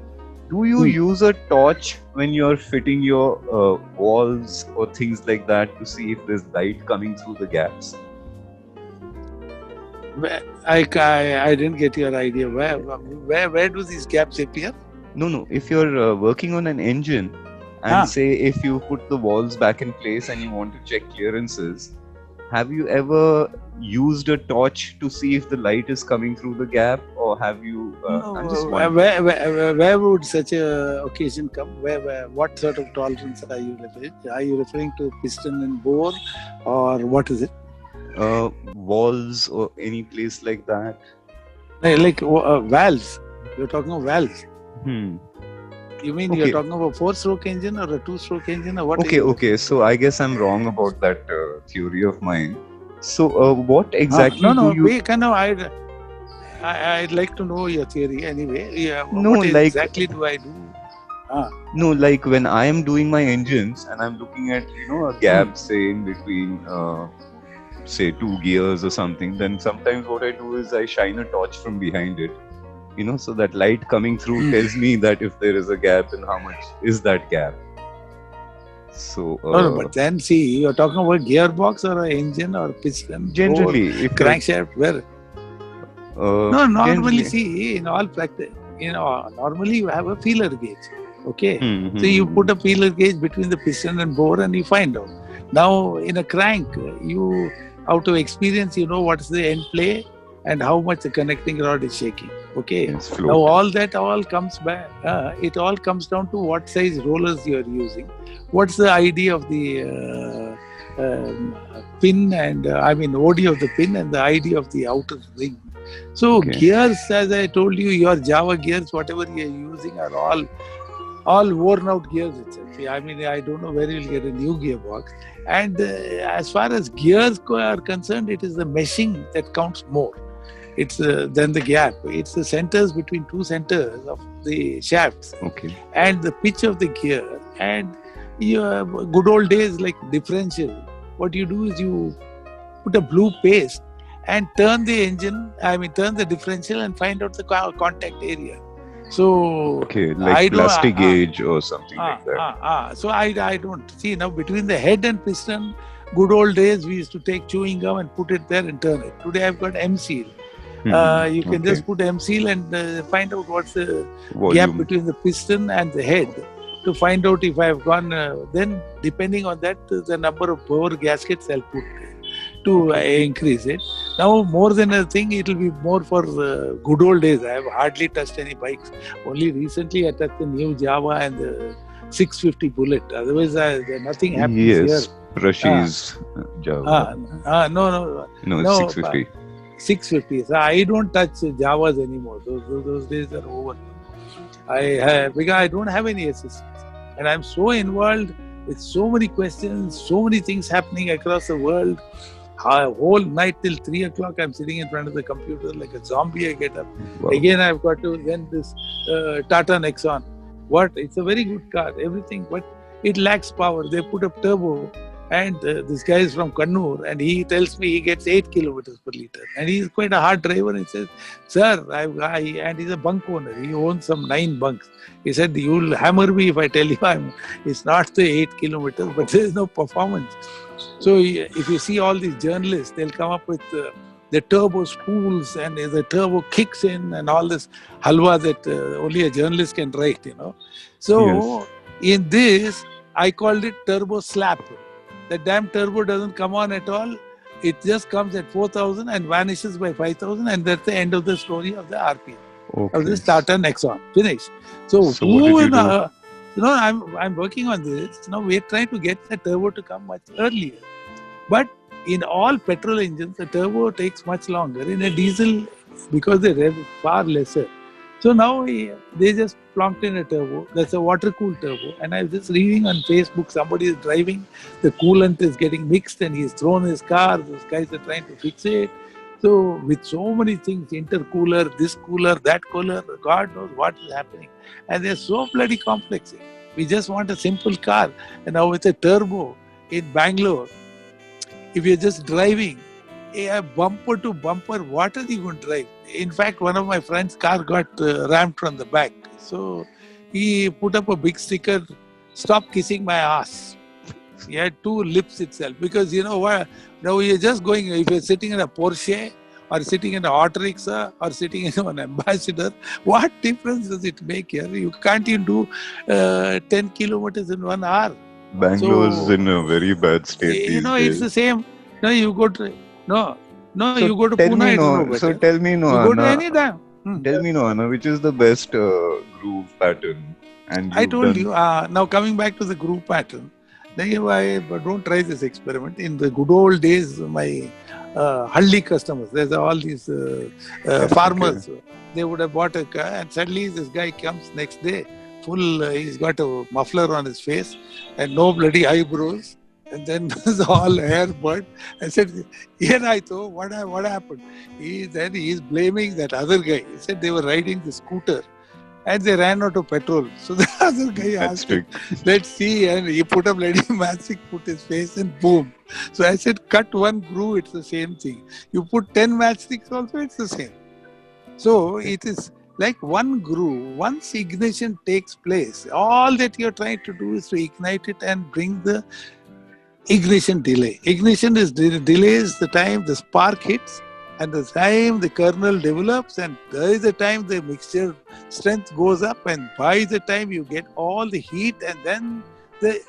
do you use a torch when you're fitting your walls or things like that to see if there's light coming through the gaps? I didn't get your idea. Where do these gaps appear? No. If you're working on an engine and say if you put the walls back in place and you want to check clearances, have you ever used a torch to see if the light is coming through the gap, or have you? I'm just wondering. Where would such a occasion come? What sort of tolerance are you referring? Are you referring to piston and bore, or what is it? Walls or any place like that. Like valves. You're talking of valves. You mean Okay. you're talking of a 4-stroke engine or a 2-stroke engine, or what? Okay. So I guess I'm wrong about that theory of mine. So what exactly No. do you? I'd like to know your theory anyway. Yeah, No, what like- exactly do I do? No, like when I am doing my engines and I'm looking at a gap, say in between, say 2 gears or something, then sometimes what I do is I shine a torch from behind it. So that light coming through tells me that if there is a gap, then how much is that gap. So No, but then see, you're talking about gearbox or an engine or piston. generally, bore, if crankshaft, where? no, No, normally see, in all practice, normally you have a feeler gauge. Okay. So you put a feeler gauge between the piston and bore and you find out. Now in a crank, you out of experience, you know what is the end play and how much the connecting rod is shaking. Okay. Yes, Now float. all that all comes back. It all comes down to what size rollers you are using. What's the idea of the pin and OD of the pin and the idea of the outer ring. So Okay. gears, as I told you, your Java gears, whatever you are using, are all worn out gears itself. I mean, I don't know where you'll get a new gearbox. And as far as gears are concerned, it is the meshing that counts more. It's than the gap. It's the centers between 2 centers of the shafts Okay. and the pitch of the gear. And your good old days like differential, what you do is you put a blue paste and turn the differential and find out the contact area. So Okay, I like don't- plastic gauge or something like that. So I don't see now between the head and piston, good old days, we used to take chewing gum and put it there and turn it. Today I've got M-Seal. You can just put M-Seal and find out what's the gap between the piston and the head to find out if I've gone. Then, depending on that, the number of power gaskets I'll put to increase it. Now, more than a thing, it will be more for good old days. I have hardly touched any bikes. Only recently I touched the new Java and the 650 Bullet. Otherwise, nothing happens here. Yes, Brushy's Java. No, 650. 650. So I don't touch Javas anymore. Those days are over. Because I don't have any assistants. And I'm so involved with so many questions, so many things happening across the world. Whole night till 3 o'clock, I'm sitting in front of the computer like a zombie. I get up. Wow. Again, I've got to then this Tata Nexon. It's a very good car, everything, but it lacks power. They put up turbo. And this guy is from Kannur, and he tells me he gets 8 kilometers per liter. And he's quite a hard driver. And he says, sir, and he's a bunk owner. He owns some 9 bunks. He said, you'll hammer me if I tell you it's not the 8 kilometers, but there is no performance. So if you see all these journalists, they'll come up with the turbo spools and the turbo kicks in and all this halwa that only a journalist can write, So in this, I called it turbo slap. The damn turbo doesn't come on at all. It just comes at 4,000 and vanishes by 5,000, and that's the end of the story of the RPM of this Tata Nexon. Finish. So what did you do? I'm working on this. Now we're trying to get the turbo to come much earlier. But in all petrol engines, the turbo takes much longer. In a diesel, because they rev far lesser. So now they just plonked in a turbo. That's a water-cooled turbo. And I was just reading on Facebook, somebody is driving, the coolant is getting mixed and he's thrown his car. Those guys are trying to fix it. So with so many things, intercooler, this cooler, that cooler, God knows what is happening. And they're so bloody complex. We just want a simple car. And now with a turbo in Bangalore, if you're just driving, bumper to bumper, what are you going to drive? In fact, one of my friend's car got rammed from the back. So he put up a big sticker, stop kissing my ass. He had 2 lips itself. Because you know what? Now you're just going, if you're sitting in a Porsche or sitting in an auto rickshaw or sitting in an Ambassador, what difference does it make here? You can't even do 10 kilometers in 1 hour. Bangalore's in a very bad state. It's the same. No, you go to you go to tell Pune. Me no. So tell me no, you go to Anna. any time. Tell me no, Anna, which is the best groove pattern? And I told you. Now coming back to the groove pattern, but don't try this experiment. In the good old days, my Halli customers, there's all these farmers. Okay. They would have bought a car, and suddenly this guy comes next day, full. He's got a muffler on his face and no bloody eyebrows. And then all hair burnt. I said, I thought, what happened? He's blaming that other guy. He said they were riding the scooter and they ran out of petrol. So the other guy asked him, let's see. And he put a bloody matchstick, put his face and boom. So I said, cut 1 groove, it's the same thing. You put 10 matchsticks also, it's the same. So it is like 1 groove. Once ignition takes place, all that you're trying to do is to ignite it and bring the ignition delay. Ignition delays the time the spark hits and the time the kernel develops, and there is the time the mixture strength goes up, and by the time you get all the heat, and then the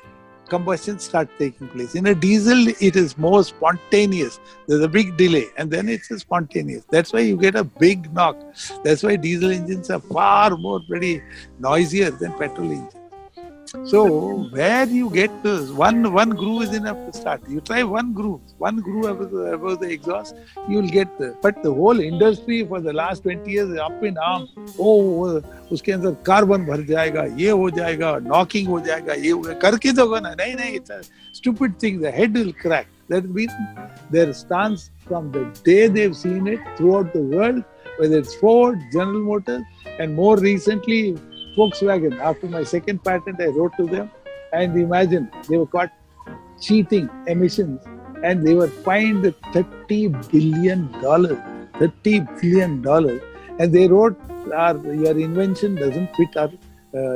combustion starts taking place. In a diesel, it is more spontaneous. There's a big delay and then it's a spontaneous. That's why you get a big knock. That's why diesel engines are far more pretty noisier than petrol engines. So where you get this, one groove is enough to start. You try one groove above the exhaust, you will get the. But the whole industry for the last 20 years is up in arms. Oh, उसके अंदर carbon भर जाएगा, ये हो जाएगा, knocking हो जाएगा, ये हो जाएगा, करके दोगे ना? नहीं, it's a stupid thing. The head will crack. That's been their stance from the day they've seen it throughout the world, whether it's Ford, General Motors, and more recently Volkswagen. After my second patent, I wrote to them, and imagine they were caught cheating emissions, and they were fined $30 billion. $30 billion, and they wrote, "Your invention doesn't fit our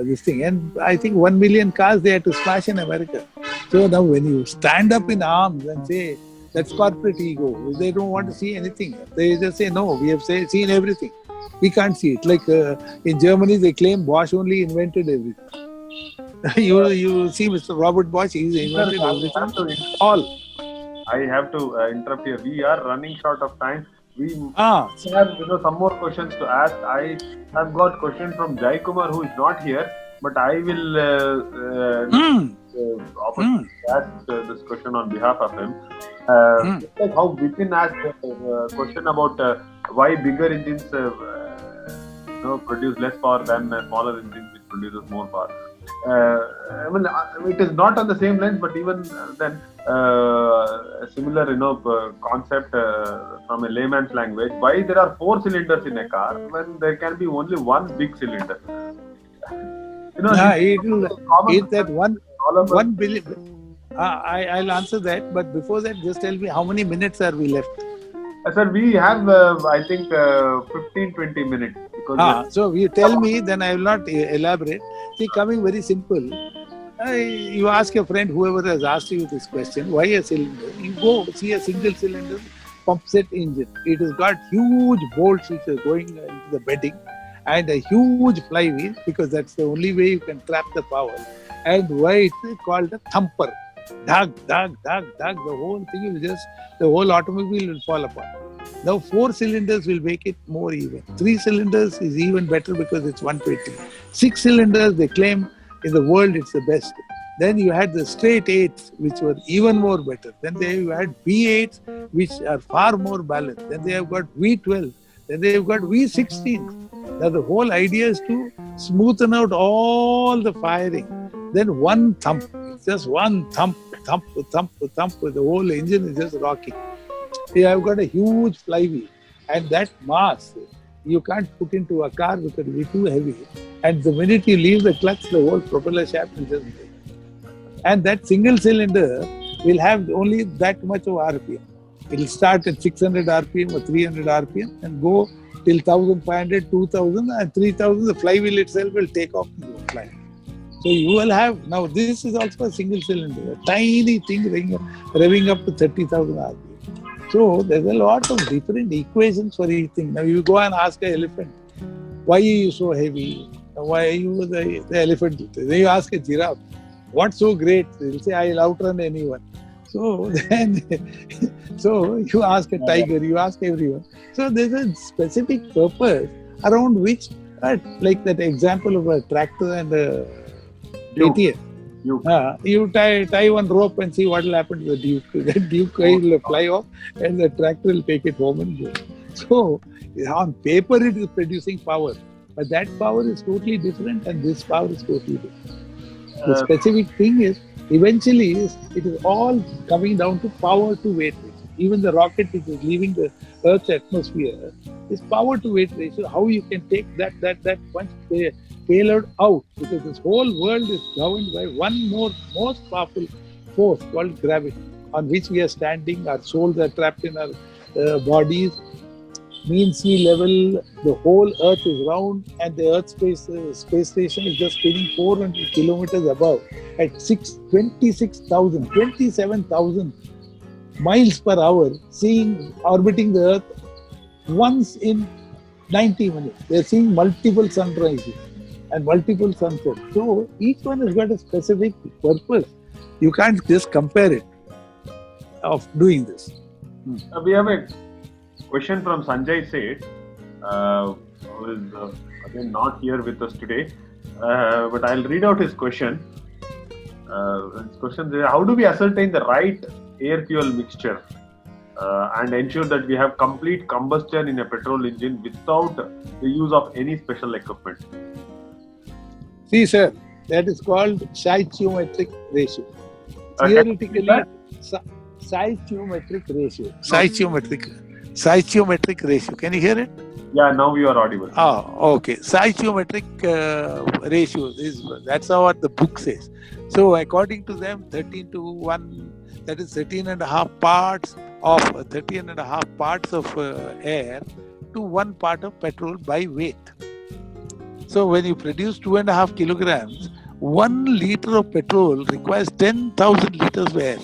this thing." And I think 1 million cars they had to smash in America. So now when you stand up in arms and say, that's corporate ego, they don't want to see anything. They just say, no, we have seen everything. We can't see it. Like in Germany, they claim Bosch only invented everything. you see Mr. Robert Bosch, he's invented everything. All. I have to interrupt here. We are running short of time. We Ah. have some more questions to ask. I have got question from Jai Kumar, who is not here, but I will ask this question on behalf of him. Like how Vipin asked a question about why bigger engines produce less power than smaller engines which produces more power. I mean, it is not on the same lines, but even then, a similar concept from a layman's language. Why there are 4 cylinders in a car when there can be only one big cylinder? It's that one billion. I'll answer that, but before that, just tell me how many minutes are we left? Sir, we have, I think, 15-20 minutes. So you tell me, then I will not elaborate. See, coming very simple, you ask a friend, whoever has asked you this question, why a cylinder? You go see a single cylinder pump set engine. It has got huge bolts which are going into the bedding and a huge flywheel, because that's the only way you can trap the power. And why it is called a thumper. Dug. The whole thing will the whole automobile will fall apart. Now 4 cylinders will make it more even. 3 cylinders is even better because it's 120. 6 cylinders, they claim in the world it's the best. Then you had the straight 8s, which were even more better. Then you had V8s, which are far more balanced. Then they have got V12. Then they have got V16. Now the whole idea is to smoothen out all the firing. Then one thump. It's just one thump. The whole engine is just rocking. You have got a huge flywheel, and that mass you can't put into a car because it will be too heavy. And the minute you leave the clutch, the whole propeller shaft will just break. And that single cylinder will have only that much of RPM. It will start at 600 RPM or 300 RPM and go till 1500, 2000 and 3000. The flywheel itself will take off and go flying. So you will have, now this is also a single cylinder, a tiny thing revving up to 30,000 RPM. So there's a lot of different equations for each thing. Now you go and ask an elephant, why are you so heavy? Why are you the elephant? Then you ask a giraffe, what's so great? They'll say, I'll outrun anyone. So then, so you ask a tiger, you ask everyone. So there's a specific purpose around which, like that example of a tractor and a KTM. You tie one rope and see what will happen to the Duke. The Duke will fly off and the tractor will take it home and go. So on paper it is producing power, but that power is totally different and this power is totally different. The specific thing is, eventually it is all coming down to power to weight ratio. Even the rocket which is leaving the Earth's atmosphere is power to weight ratio. How you can take that punch payload out, because this whole world is governed by one most powerful force called gravity, on which we are standing. Our souls are trapped in our bodies. Mean sea level, the whole Earth is round, and the Earth space station is just spinning 400 kilometers above at 27,000 miles per hour, orbiting the Earth once in 90 minutes. They are seeing multiple sunrises and multiple sunsets. So each one has got a specific purpose. You can't just compare it of doing this. We have a question from Sanjay Seth, who is again not here with us today, but I'll read out his question. His question is, how do we ascertain the right air-fuel mixture and ensure that we have complete combustion in a petrol engine without the use of any special equipment? See, sir, that is called stoichiometric ratio. Theoretically, stoichiometric ratio. Stoichiometric ratio. Can you hear it? Yeah, now you are audible. Okay. Stoichiometric ratio that's what the book says. So according to them, 13 to 1, that is 13 and a half parts of air to 1 part of petrol by weight. So when you produce 2.5 kilograms, 1 liter of petrol requires 10,000 liters of air.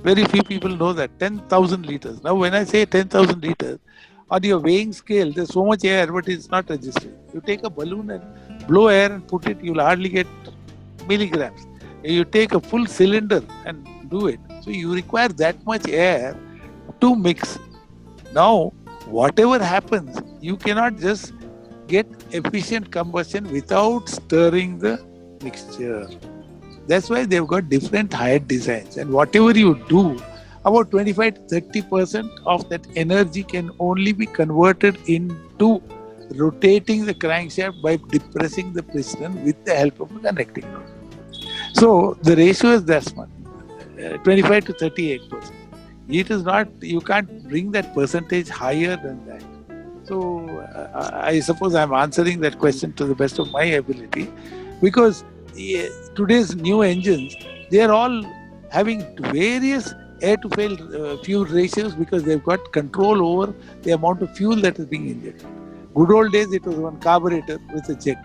Very few people know that. 10,000 liters. Now, when I say 10,000 liters, on your weighing scale, there's so much air, but it's not registering. You take a balloon and blow air and put it, you'll hardly get milligrams. You take a full cylinder and do it. So you require that much air to mix. Now, whatever happens, you cannot just get efficient combustion without stirring the mixture. That's why they've got different higher designs. And whatever you do, about 25 to 30% of that energy can only be converted into rotating the crankshaft by depressing the piston with the help of a connecting rod. So the ratio is that much, 25 to 38%. It is not, you can't bring that percentage higher than that. So I suppose I'm answering that question to the best of my ability, because today's new engines, they are all having various air to fuel ratios because they've got control over the amount of fuel that is being injected. Good old days, it was one carburetor with a jet.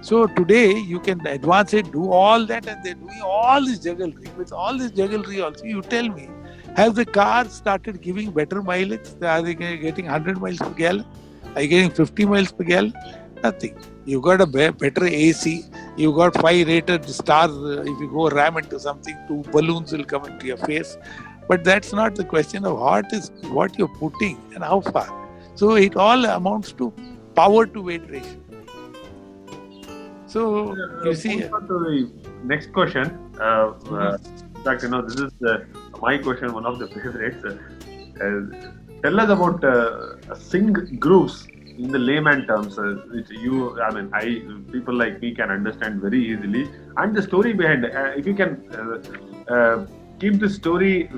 So today you can advance it, do all that, and they're doing all this jugglery. With all this jugglery also, you tell me, have the cars started giving better mileage? Are they getting 100 miles per gallon? Are you getting 50 miles per gallon? Nothing. You got a better AC. You got 5 rated stars. If you go ram into something, 2 balloons will come into your face. But that's not the question of what you're putting and how far. So it all amounts to power to weight ratio. So you see. Moving on to the next question. In fact, this is my question, one of the favorites. Tell us about sync grooves in the layman terms, which people like me can understand very easily, and the story behind it. If you can keep the story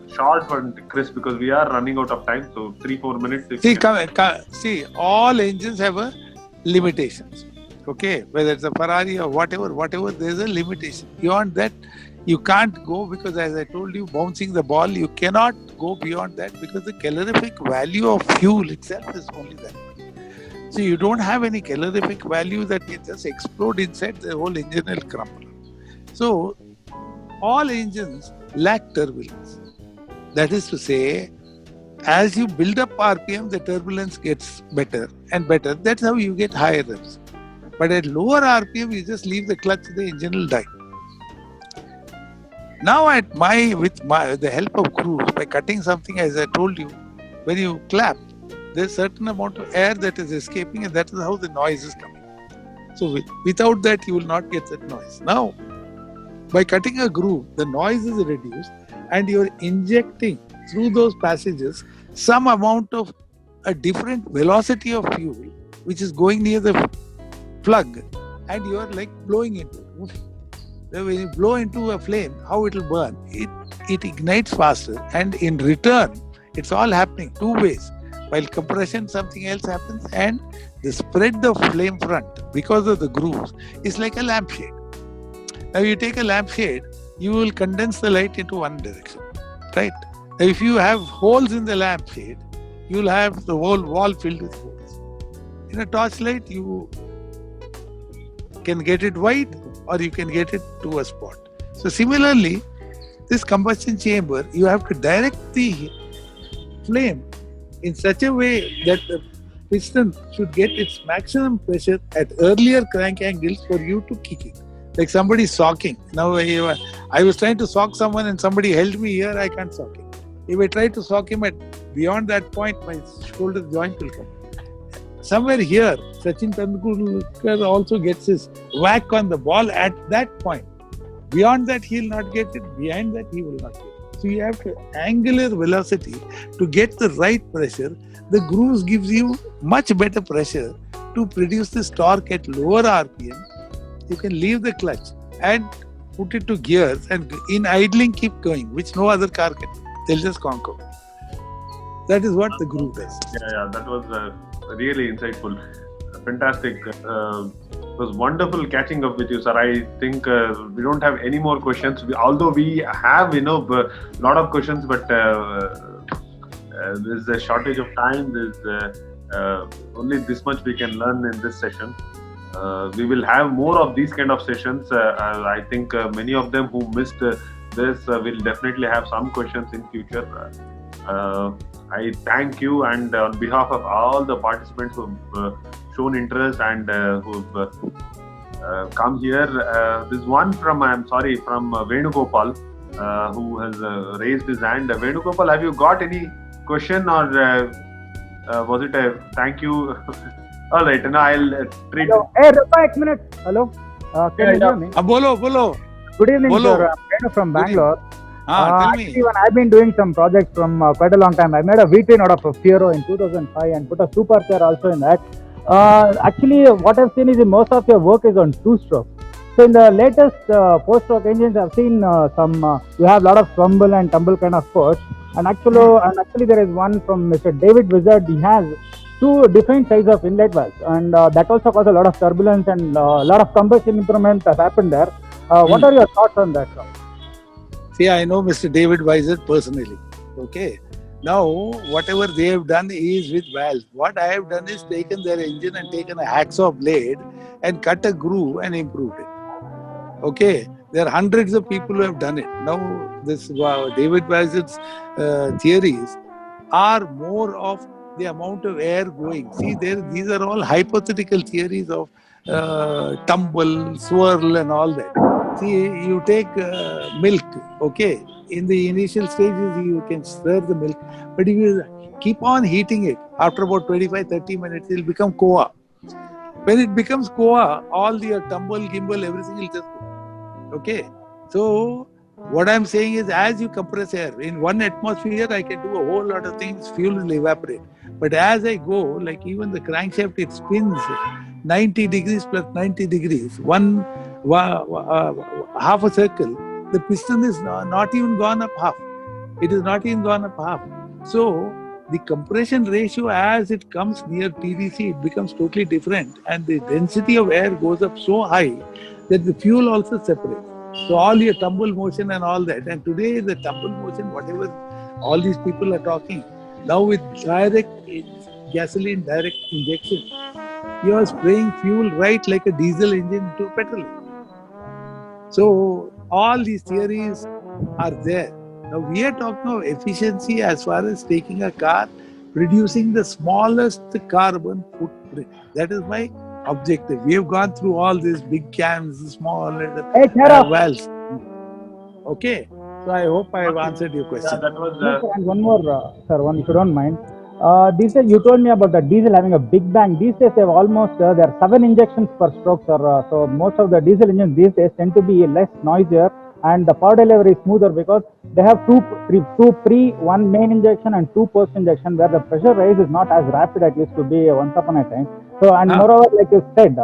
short and crisp, because we are running out of time. So 3-4 minutes. See, all engines have a limitations. Okay, whether it's a Ferrari or whatever, there's a limitation. Beyond that, you can't go, because as I told you, bouncing the ball, you cannot go beyond that, because the calorific value of fuel itself is only that. So you don't have any calorific value that can just explode inside, the whole engine will crumble. So all engines lack turbulence. That is to say, as you build up RPM, the turbulence gets better and better. That's how you get higher revs. But at lower RPM, you just leave the clutch, the engine will die. Now with the help of grooves, by cutting something, as I told you, when you clap, there's a certain amount of air that is escaping, and that is how the noise is coming. So without that, you will not get that noise. Now, by cutting a groove, the noise is reduced, and you're injecting through those passages some amount of a different velocity of fuel, which is going near the plug, and you are like blowing into it. When you blow into a flame, how it will burn? It ignites faster, and in return, it's all happening 2 ways. While compression, something else happens, and the spread of flame front, because of the grooves, is like a lampshade. Now you take a lampshade, you will condense the light into one direction, right? Now if you have holes in the lampshade, you will have the whole wall filled with holes. In a torchlight, you can get it wide, or you can get it to a spot. So similarly, this combustion chamber, you have to direct the flame in such a way that the piston should get its maximum pressure at earlier crank angles for you to kick it. Like somebody socking. Now I was trying to sock someone and somebody held me here, I can't sock him. If I try to sock him at beyond that point, my shoulder joint will come. Somewhere here, Sachin Tendulkar also gets his whack on the ball at that point. Beyond that, he will not get it. Behind that, he will not get it. So you have to angular velocity to get the right pressure. The grooves gives you much better pressure to produce this torque at lower RPM. You can leave the clutch and put it to gears, and in idling keep going, which no other car can. They'll just conquer. That is what the groove does. Yeah, that was really insightful. Fantastic. It was wonderful catching up with you, sir. I think we don't have any more questions. Although we have, a lot of questions, but there's a shortage of time. There's only this much we can learn in this session. we will have more of these kind of sessions. I think many of them who missed this will definitely have some questions in future. I thank you, and on behalf of all the participants who've shown interest and who've come here. This one from Venugopal, who has raised his hand. Venugopal, have you got any question, or was it a thank you? All right, now I'll treat. Hello. Hey, Rafa, 1 minute. Hello. Can you hear me? Bolo. Good evening, Bolo. sir. I'm Venu from Bangalore. Tell me. Actually, when I've been doing some projects from quite a long time, I made a V-train out of a Fiero in 2005 and put a super chair also in that. Actually, what I've seen is most of your work is on two-stroke. So in the latest four-stroke engines, I've seen you have a lot of rumble and tumble kind of ports. And actually, there is one from Mr. David Wizard. He has two different sizes of inlet valves, and that also caused a lot of turbulence and a lot of combustion improvement that happened there. What are your thoughts on that, sir? See, I know Mr. David Weiser personally. Okay. Now, whatever they have done is with valves. What I have done is taken their engine and taken a hacksaw blade and cut a groove and improved it. Okay. There are hundreds of people who have done it. Now, this David Weiser's theories are more of the amount of air going. See, these are all hypothetical theories of tumble, swirl and all that. See, you take milk, okay? In the initial stages, you can stir the milk. But if you keep on heating it, after about 25-30 minutes, it will become koa. When it becomes koa, all the tumble, gimbal, everything will just go. Okay? So, what I'm saying is, as you compress air, in 1 atmosphere, I can do a whole lot of things, fuel will evaporate. But as I go, like even the crankshaft, it spins 90 degrees plus 90 degrees, half a circle, the piston is not even gone up half. It is not even gone up half. So, the compression ratio as it comes near TDC, it becomes totally different, and the density of air goes up so high that the fuel also separates. So all your tumble motion and all that, and today the tumble motion, whatever all these people are talking, now with direct gasoline, direct injection, you are spraying fuel right like a diesel engine to petrol. So all these theories are there. Now we are talking of efficiency as far as taking a car, producing the smallest carbon footprint. That is my objective. We have gone through all these big cams, small valves. Okay. So I hope I have answered your question. Yeah, that was. And one more, sir, if you don't mind. These days, you told me about the diesel having a big bang. These days, there are 7 injections per stroke, sir. So most of the diesel engines these days tend to be less noisier, and the power delivery is smoother because they have one main injection and 2 post injection, where the pressure rise is not as rapid as it used to be once upon a time. So, and moreover, like you said,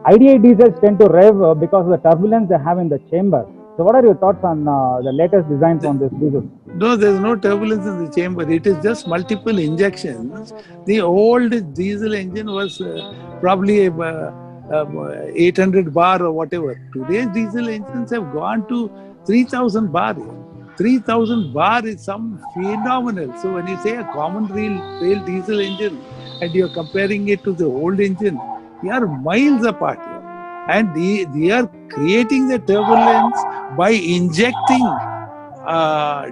IDI diesels tend to rev because of the turbulence they have in the chamber. So what are your thoughts on the latest designs on this diesel? No, there's no turbulence in the chamber. It is just multiple injections. The old diesel engine was probably 800 bar or whatever. Today's diesel engines have gone to 3000 bar. 3000 bar is some phenomenal. So when you say a common rail diesel engine and you're comparing it to the old engine, you are miles apart here. And they are creating the turbulence by injecting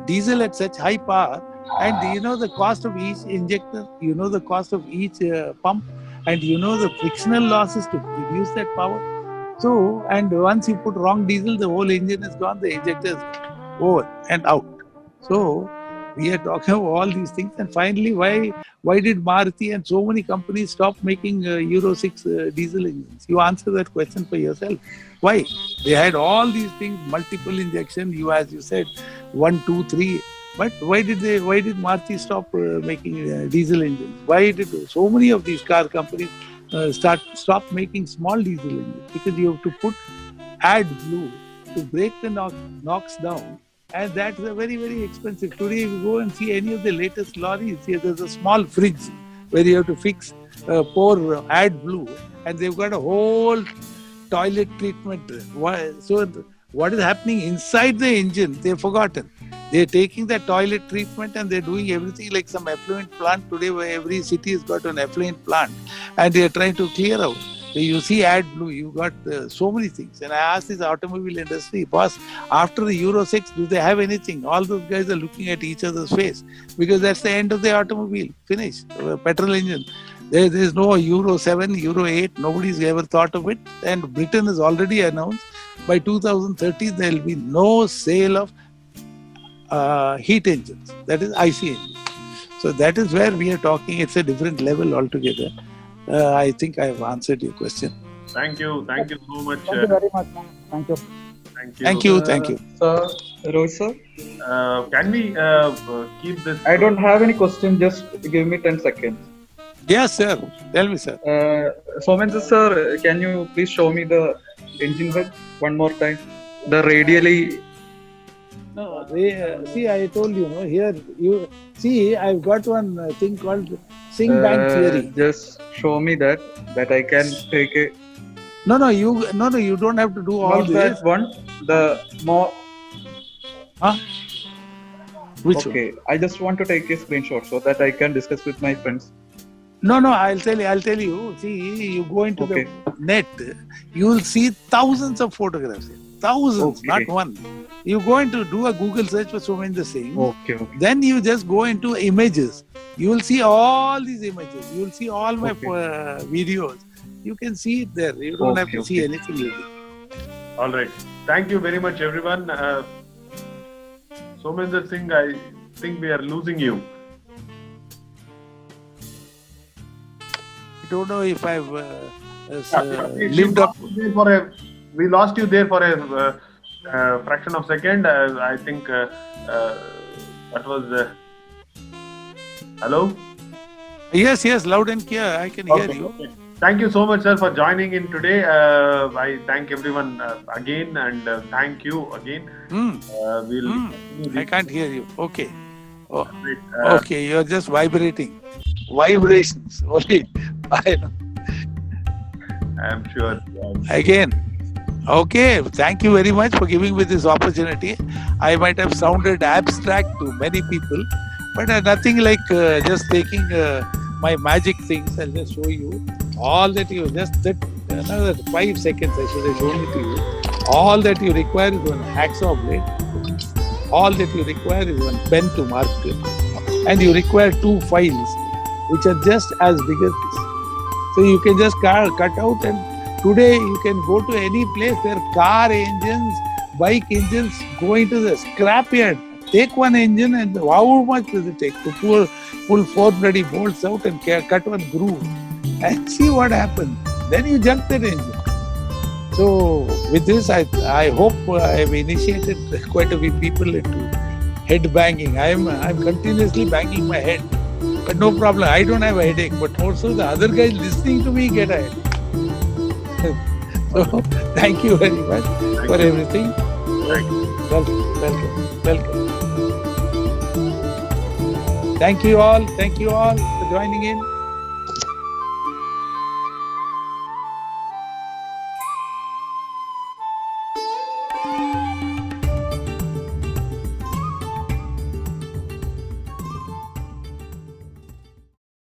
diesel at such high power. And you know the cost of each injector, you know the cost of each pump, and you know the frictional losses to produce that power. So, and once you put wrong diesel, the whole engine is gone, the injector is over and out. So, we are talking about all these things. And finally, why did Maruti and so many companies stop making Euro 6 diesel engines? You answer that question for yourself. Why? They had all these things, multiple injection, as you said, 1, 2, 3. But why did Maruti stop making diesel engines? Why did so many of these car companies stop making small diesel engines? Because you have to put AdBlue to break the NOx down. And that's very, very expensive. Today, if you go and see any of the latest lorries, here there's a small fridge where you have to pour AdBlue, and they've got a whole toilet treatment. So what is happening inside the engine, they've forgotten. They're taking that toilet treatment and they're doing everything like some effluent plant today, where every city has got an effluent plant, and they're trying to clear out. You see AdBlue, you got so many things. And I asked this automobile industry, boss, after the Euro 6, do they have anything? All those guys are looking at each other's face because that's the end of the automobile. Finish. Petrol engine. There is no Euro 7, Euro 8. Nobody's ever thought of it. And Britain has already announced by 2030 there will be no sale of heat engines. That is IC engines. So that is where we are talking. It's a different level altogether. I think I have answered your question. Thank you so much. Thank you very much, man. Thank you. Thank you. Sir, Rohit sir, Can we keep this? I don't have any question. Just give me 10 seconds. Yes, sir. Tell me, sir. Soumendra sir, can you please show me the engine head one more time? The radially. No, see, I told you, here, you see, I've got one thing called Sing Bang theory. Just show me that I can take a. No, you don't have to do all Not this. that one. The more. Huh? Which Okay, I just want to take a screenshot so that I can discuss with my friends. one? No, I'll tell you. See, you go into Okay. the net, you will see thousands of photographs. Thousands, Okay. not one. You go into do a Google search for Soumendra Singh. Okay. Then you just go into images. You will see all these images. You will see all my videos. You can see it there. You don't have to see anything else. All right. Thank you very much, everyone. Soumendra Singh, I think we are losing you. I don't know if I've lived up. We lost you there for a fraction of a second. I think that was. Hello? Yes, loud and clear. I can hear you. Okay. Thank you so much, sir, for joining in today. I thank everyone again, and thank you again. I can't hear you. Okay. Oh, Great. okay, you're just vibrating. Vibrations. Only. I'm sure. Again. Okay, thank you very much for giving me this opportunity. I might have sounded abstract to many people, but nothing like just taking my magic things. I'll just show you all that you another 5 seconds I should have shown it to you. All that you require is one hacksaw blade. All that you require is one pen to mark it. And you require 2 files which are just as big as this. So you can just cut out, and today you can go to any place where car engines, bike engines go into the scrapyard. Take one engine and how much does it take to pull 4 bloody bolts out and cut one groove and see what happens. Then you junk that engine. So with this, I hope I've initiated quite a few people into head banging. I'm continuously banging my head, but no problem. I don't have a headache, but more so the other guys listening to me get a headache. So thank you very much for everything. Welcome. Thank you all for joining in.